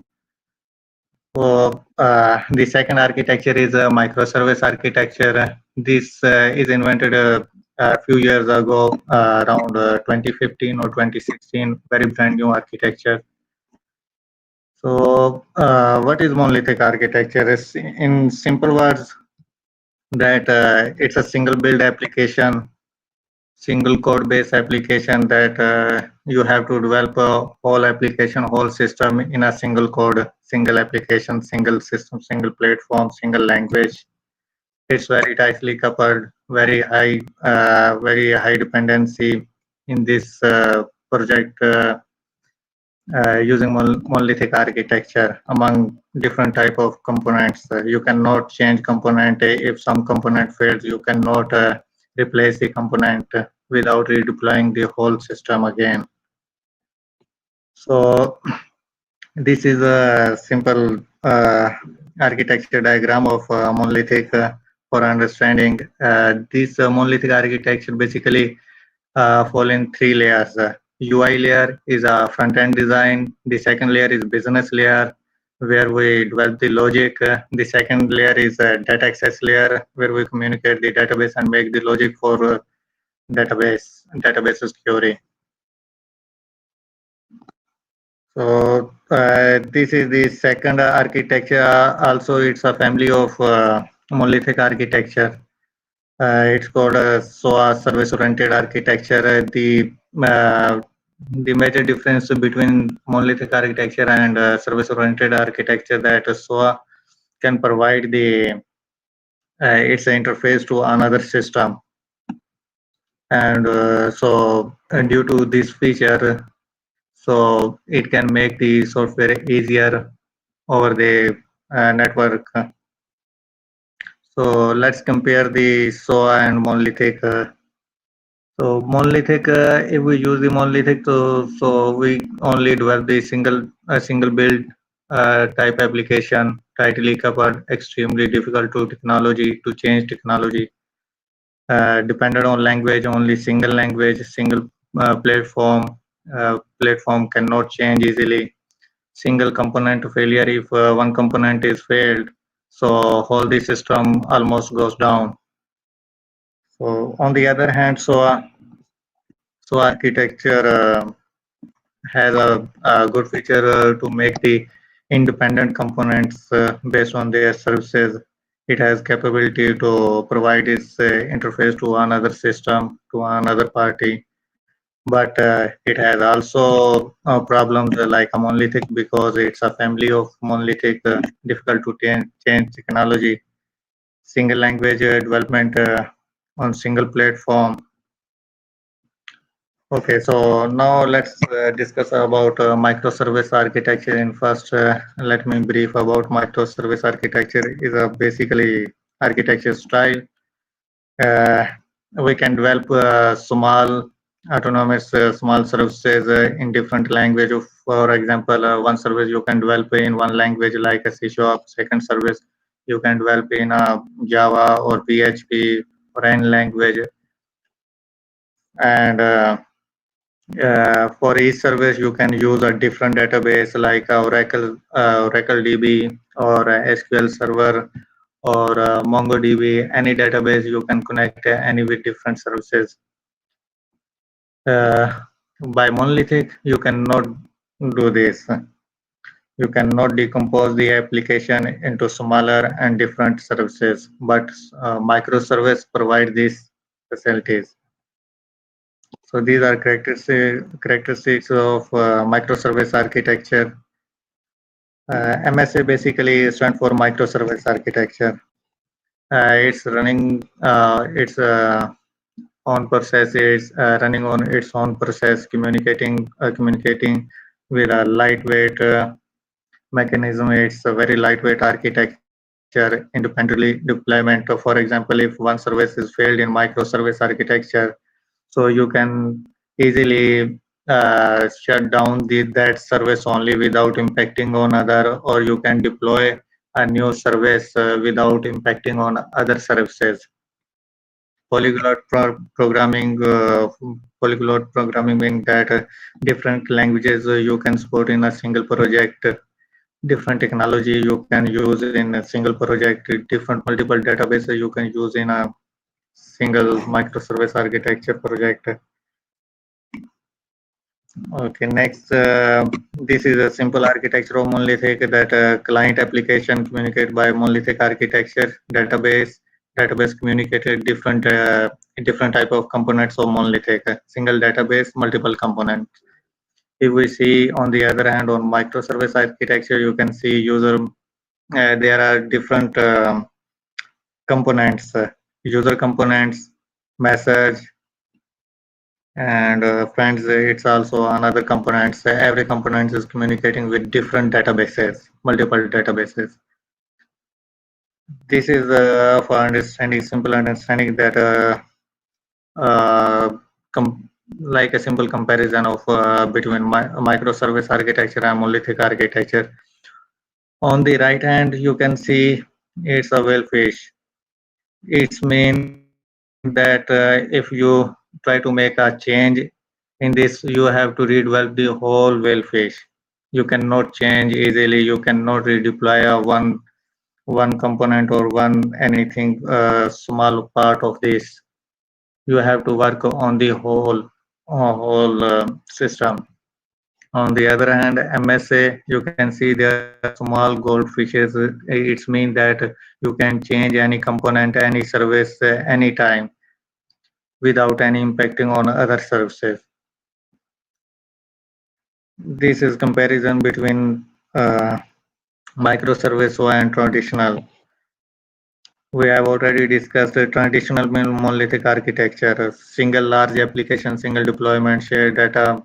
So the second architecture is a microservice architecture. This is invented a few years ago, around 2015 or 2016, very brand new architecture. So what is monolithic architecture? Is in simple words that it's a single build application, single code based application that you have to develop a whole application, whole system in a single code, single application, single system, single platform, single language. It's very tightly coupled, very high dependency in this project using monolithic architecture among different type of components. You cannot change component. If some component fails, you cannot replace the component without redeploying the whole system again. So this is a simple architecture diagram of monolithic for understanding. This monolithic architecture basically fall in three layers. UI layer is a front-end design. The second layer is business layer, where we develop the logic. The second layer is a data access layer, where we communicate the database and make the logic for databases query. So this is the second architecture. Also, it's a family of monolithic architecture. It's called SOA, service-oriented architecture. The major difference between monolithic architecture and service-oriented architecture that SOA can provide the its interface to another system, and due to this feature, so it can make the software easier over the network. So let's compare the SOA and monolithic. So monolithic, if we use the monolithic, so we only develop the single build type application, tightly covered, extremely difficult to change technology. Dependent on language, only single language, single platform. Platform cannot change easily. Single component failure. If one component is failed, so whole the system almost goes down. So on the other hand, so architecture has a good feature to make the independent components based on their services. It has capability to provide its interface to another system, to another party. But it has also problems like a monolithic, because it's a family of monolithic, difficult to change technology, single language development on single platform. Okay, so now let's discuss about microservice architecture. In first, let me brief about microservice architecture. Is a basically architecture style. We can develop small autonomous small services in different language. For example, one service you can develop in one language like a C#. Second service you can develop in Java or PHP or any language. And for each service, you can use a different database like Oracle DB or SQL Server or MongoDB. Any database you can connect any with different services. By monolithic, you cannot do this. You cannot decompose the application into smaller and different services, but microservice provide these facilities. So these are characteristics of microservice architecture. MSA basically stands for microservice architecture. it's running its own process. It's running on its own process, communicating with a lightweight mechanism. It's a very lightweight architecture, independently deployment. For example, if one service is failed in microservice architecture, so you can easily shut down that service only without impacting on other, or you can deploy a new service without impacting on other services. Polyglot programming means that different languages you can support in a single project, different technology you can use in a single project, different multiple databases you can use in a single microservice architecture project. Okay, next, this is a simple architecture of monolithic that client application communicate by monolithic architecture. Database communicated different type of components of monolithic. Single database, multiple components. If we see on the other hand on microservice architecture, you can see there are different components, user components, message, and friends. It's also another components. Every component is communicating with different databases, multiple databases. This is for understanding, simple understanding that uh, like a simple comparison of between microservice architecture and monolithic architecture. On the right hand, you can see it's a whale fish. It's mean that if you try to make a change in this, you have to redevelop the whole whale fish. You cannot change easily. You cannot redeploy one component or one anything small part of this. You have to work on the whole system. On the other hand, MSA, you can see there are small goldfishes. It's mean that you can change any component, any service, anytime without any impacting on other services. This is comparison between microservice and traditional. We have already discussed the traditional monolithic architecture, single large application, single deployment, shared data,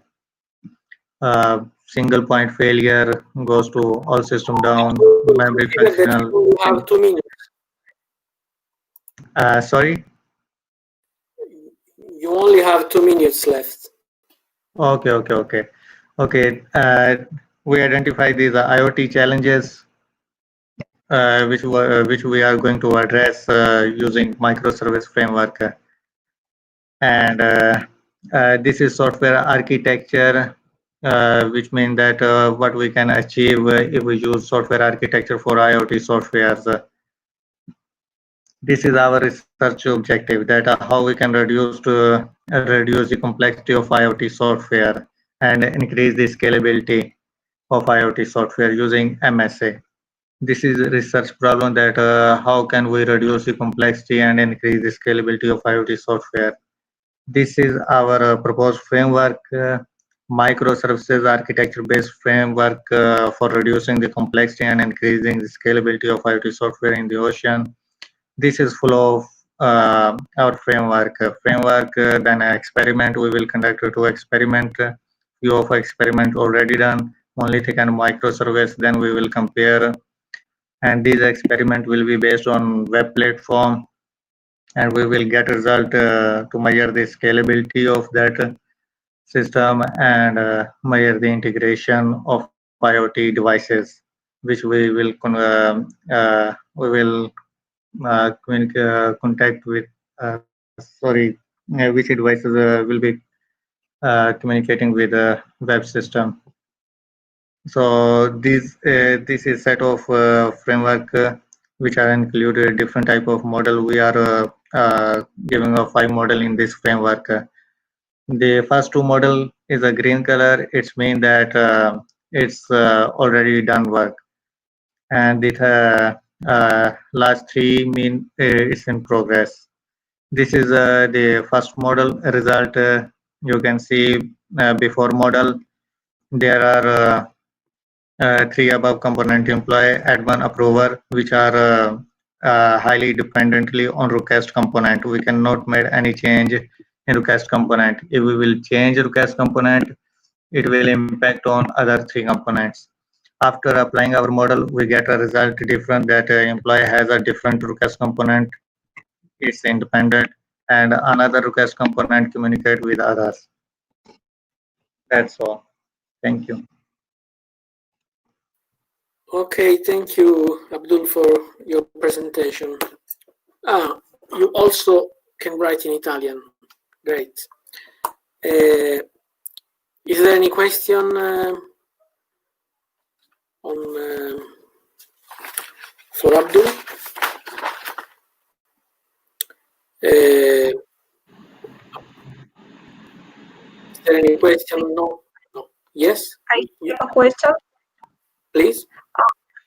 single point failure goes to all system down, memory functional. You have 2 minutes. Sorry? You only have 2 minutes left. Okay. We identify these IoT challenges which we are going to address using microservice framework. And this is software architecture, which means that what we can achieve if we use software architecture for IoT softwares. This is our research objective, that how we can reduce the complexity of IoT software and increase the scalability of IoT software using MSA. This is a research problem, that how can we reduce the complexity and increase the scalability of IoT software. This is our proposed framework, microservices architecture-based framework for reducing the complexity and increasing the scalability of IoT software in the ocean. This is full of our framework. Then experiment. We will conduct 2 experiment. Few of experiment already done, monolithic and microservice. Then we will compare, and these experiment will be based on web platform, and we will get result to measure the scalability of that system and measure the integration of IoT devices, which we will contact with. Which devices will be communicating with the web system. So this is set of framework which are included different type of model. We are giving a 5 model in this framework. The first 2 model is a green color. It's mean that it's already done work, and the last 3 mean it's in progress. This is the first model result. You can see before model there are 3 above component employee, admin, approver, which are highly dependently on request component. We cannot make any change in request component. If we will change request component, it will impact on other three components. After applying our model, we get a result different that employee has a different request component. It's independent, and another request component communicate with others. That's all. Thank you. Okay, thank you, Abdul, for your presentation. You also can write in Italian. Great. Is there any question for Abdul? Is there any question? No. No. Yes. I have a question. Please.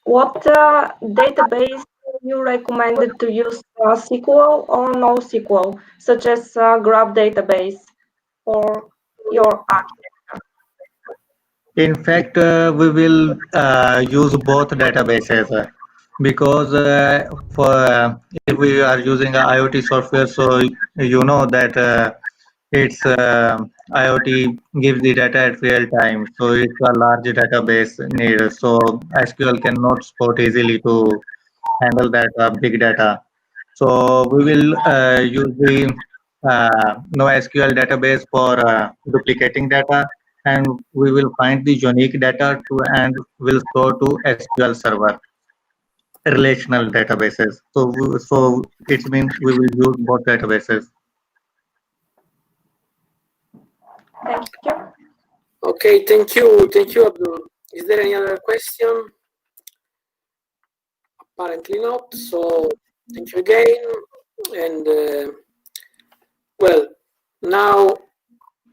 What database you recommended to use, SQL or NoSQL, such as Graph database for your architecture? In fact, we will use both databases because if we are using a IoT software, so you know that it's IoT gives the data at real time, so it's a large database needed. So SQL cannot support easily to handle that big data. So we will use the NoSQL database for duplicating data, and we will find the unique data and will store to SQL server relational databases. So it means we will use both databases. Thank you. Okay, thank you, Abdul. Is there any other question? Apparently not. So thank you again. And well, now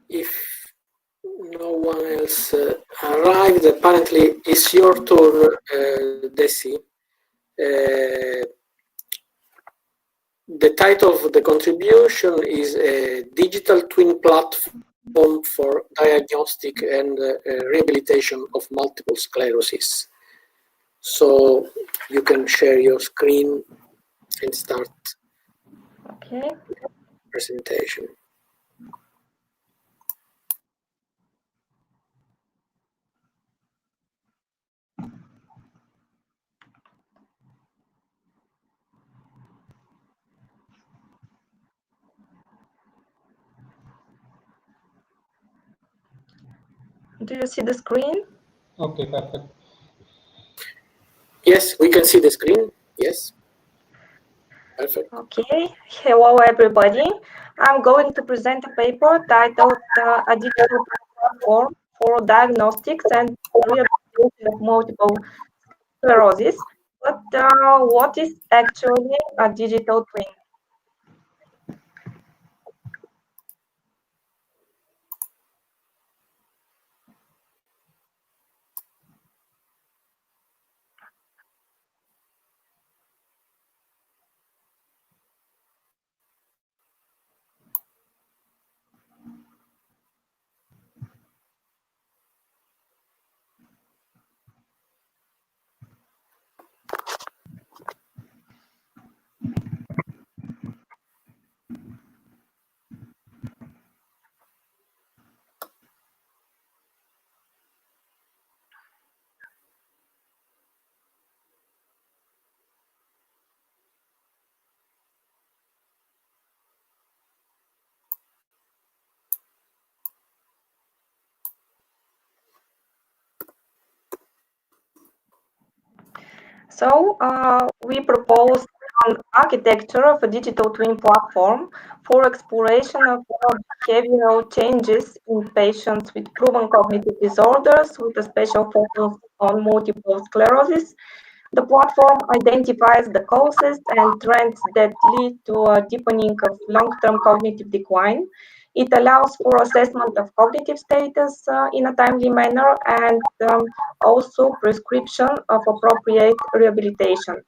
if no one else arrived, apparently it's your turn, Desi. The title of the contribution is a digital twin platform for diagnostic and rehabilitation of multiple sclerosis. So you can share your screen and start Okay. presentation. Do you see the screen? Okay, perfect. Yes, we can see the screen. Yes. Perfect. Okay. Hello, everybody. I'm going to present a paper titled A Digital Platform for Diagnostics and Rehabilitation of Multiple Sclerosis. But what is actually a digital twin? So we propose an architecture of a digital twin platform for exploration of behavioral changes in patients with proven cognitive disorders with a special focus on multiple sclerosis. The platform identifies the causes and trends that lead to a deepening of long-term cognitive decline. It allows for assessment of cognitive status in a timely manner and also prescription of appropriate rehabilitation.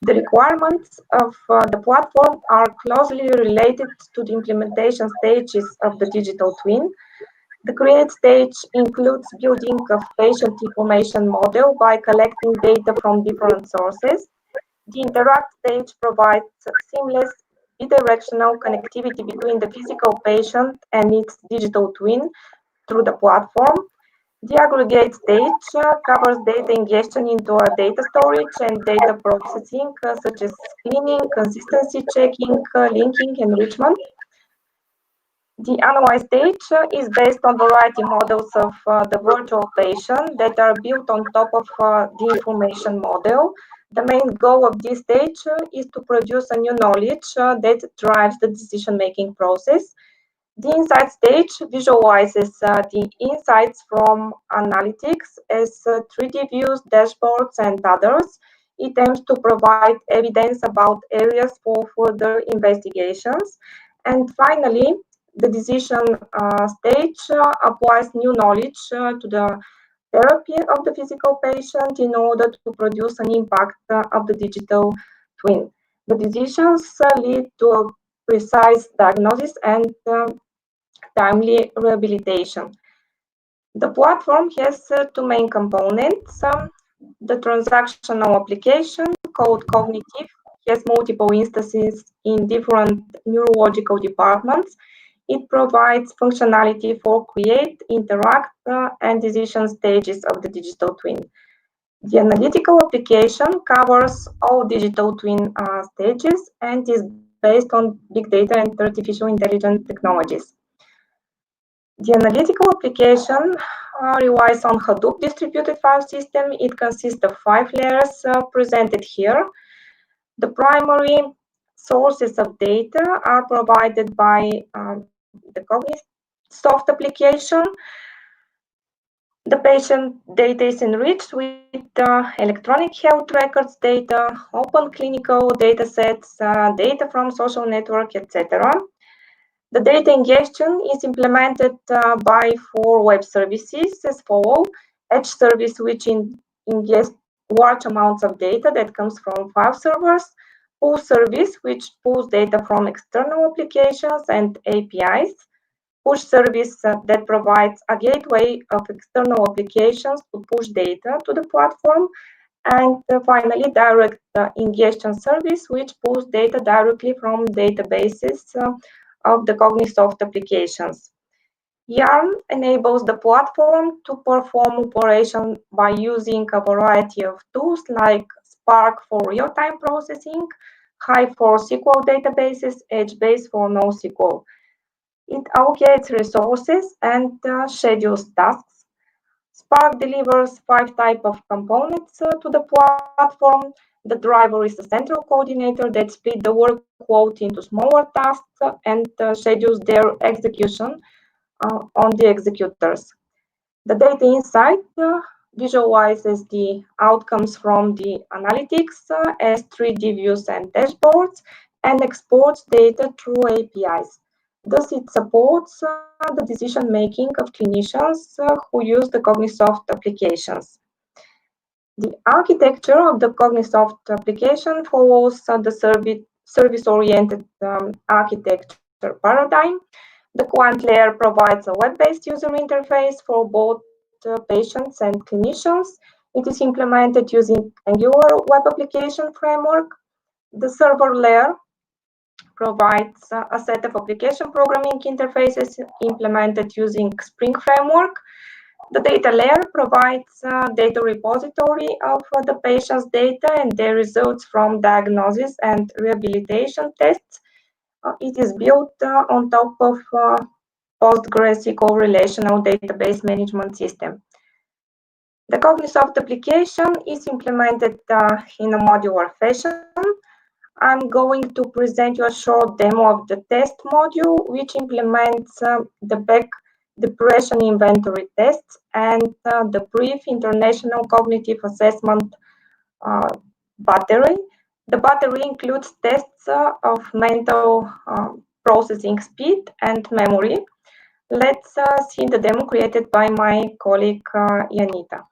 The requirements of the platform are closely related to the implementation stages of the digital twin. The create stage includes building of patient information model by collecting data from different sources. The Interact stage provides seamless bidirectional connectivity between the physical patient and its digital twin through the platform. The Aggregate stage covers data ingestion into a data storage and data processing, such as cleaning, consistency checking, linking, enrichment. The Analyze stage is based on variety models of the virtual patient that are built on top of the information model. The main goal of this stage is to produce a new knowledge that drives the decision-making process. The Insight stage visualizes the insights from analytics as 3D views, dashboards, and others. It aims to provide evidence about areas for further investigations. And finally, the decision stage applies new knowledge to the therapy of the physical patient in order to produce an impact of the digital twin. The decisions lead to a precise diagnosis and timely rehabilitation. The platform has two main components. The transactional application, called Cognitive, has multiple instances in different neurological departments. It provides functionality for create, interact, and decision stages of the digital twin. The analytical application covers all digital twin stages and is based on big data and artificial intelligence technologies. The analytical application relies on Hadoop distributed file system. It consists of 5 layers presented here. The primary sources of data are provided by the Cognisoft application. The patient data is enriched with electronic health records data, open clinical data sets, data from social network, etc. The data ingestion is implemented by 4 web services as follows. Edge service, which ingests large amounts of data that comes from file servers. Pull service, which pulls data from external applications and APIs. Push service that provides a gateway of external applications to push data to the platform. And finally, direct ingestion service, which pulls data directly from databases of the Cognisoft applications. Yarn enables the platform to perform operation by using a variety of tools like Spark for real-time processing, Hive for SQL databases, HBase for NoSQL. It allocates resources and schedules tasks. Spark delivers 5 types of components to the platform. The driver is a central coordinator that splits the workload into smaller tasks and schedules their execution on the executors. The data insight visualizes the outcomes from the analytics as 3D views and dashboards and exports data through APIs. Thus, it supports the decision-making of clinicians who use the Cognisoft applications. The architecture of the Cognisoft application follows the service-oriented architecture paradigm. The client layer provides a web-based user interface for both patients and clinicians. It is implemented using Angular web application framework. The server layer provides a set of application programming interfaces implemented using Spring framework. The data layer provides a data repository of the patient's data and their results from diagnosis and rehabilitation tests. It is built on top of PostgreSQL relational database management system. The Cognisoft application is implemented in a modular fashion. I'm going to present you a short demo of the test module, which implements the back depression inventory tests and the brief international cognitive assessment battery. The battery includes tests of mental processing speed and memory. Let's see the demo created by my colleague Janita.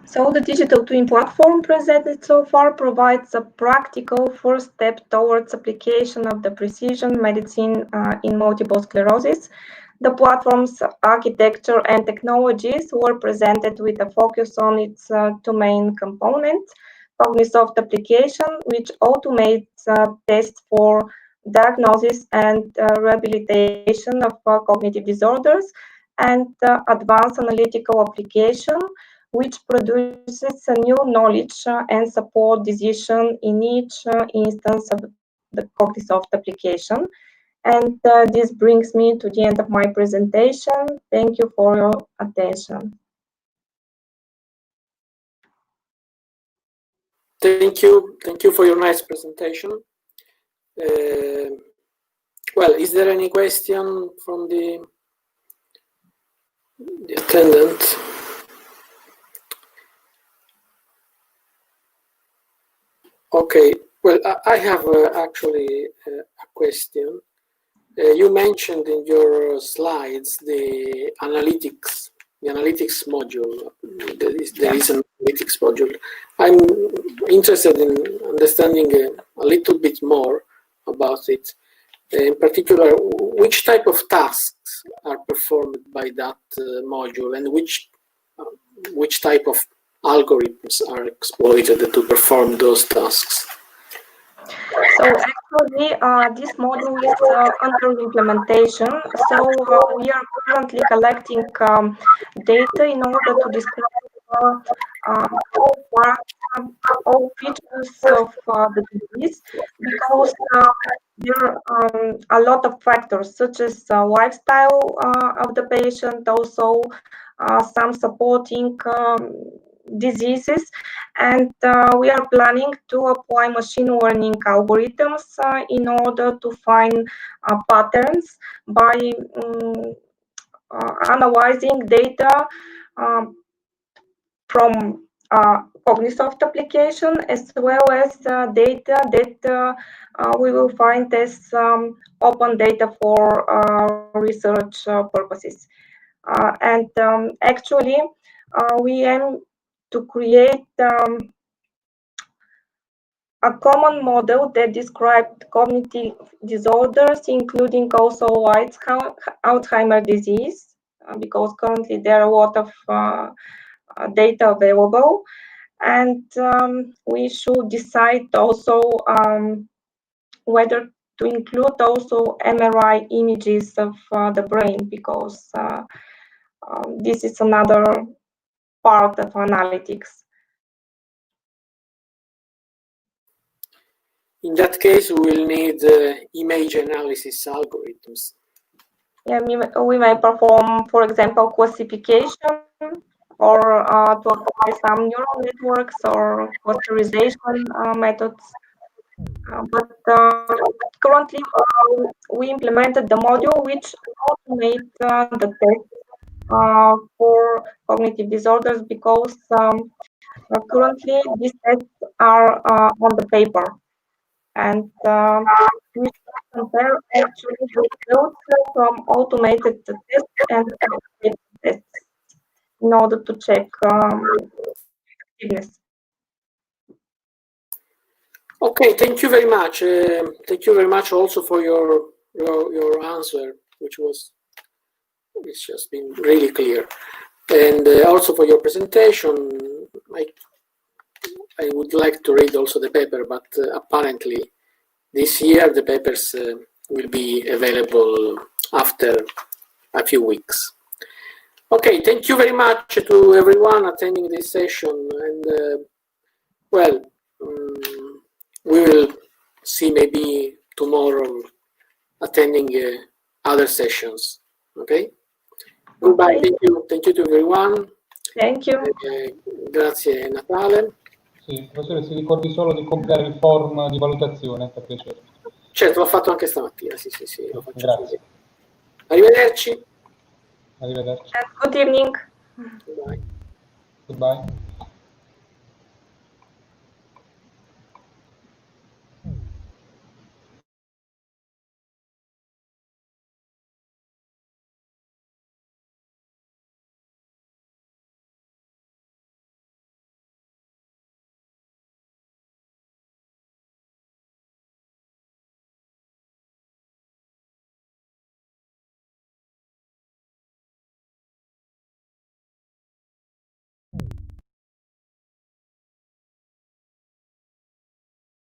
So the digital twin platform presented so far provides a practical first step towards application of the precision medicine in multiple sclerosis. The platform's architecture and technologies were presented with a focus on its two main components: Cognisoft application, which automates tests for diagnosis and rehabilitation of cognitive disorders, and advanced analytical application, which produces a new knowledge and support decision in each instance of the Cognisoft application. And this brings me to the end of my presentation. Thank you for your attention. Thank you for your nice presentation. Well, is there any question from the attendant? Okay, Well, I have actually a question. You mentioned in your slides the analytics module. There is an analytics module. I'm interested in understanding a little bit more about it. In particular, which type of tasks are performed by that module, and which type of algorithms are exploited to perform those tasks? So actually, this module is under implementation. So we are currently collecting data in order to describe all features of the disease, because there are a lot of factors such as lifestyle of the patient, also some supporting diseases, and we are planning to apply machine learning algorithms in order to find patterns by analyzing data from Cognisoft application, as well as data that we will find as open data for research purposes. And actually, we aim to create a common model that described cognitive disorders, including also Alzheimer's disease, because currently there are a lot of data available. And we should decide also whether to include also MRI images of the brain, because this is another part of analytics. In that case, we will need image analysis algorithms. Yeah, we may perform, for example, classification, or to apply some neural networks or clusterization methods. But currently, we implemented the module which automates the test for cognitive disorders, because currently these tests are on the paper, and we should compare actually the results from automated tests and paper tests in order to check effectiveness. Okay, thank you very much. Thank you very much also for your answer, it's just been really clear, and also for your presentation. I would like to read also the paper, but apparently this year the papers will be available after a few weeks. Okay, thank you very much to everyone attending this session, and well, we will see maybe tomorrow attending other sessions. Okay? Goodbye. Thank you to everyone. Thank you. Grazie Natale. Sì, professore, si ricordi solo di compilare il form di valutazione, per piacere. Certo, l'ho fatto anche stamattina, sì, lo faccio. Grazie. Arrivederci. Arrivederci. And good evening. Goodbye. Goodbye.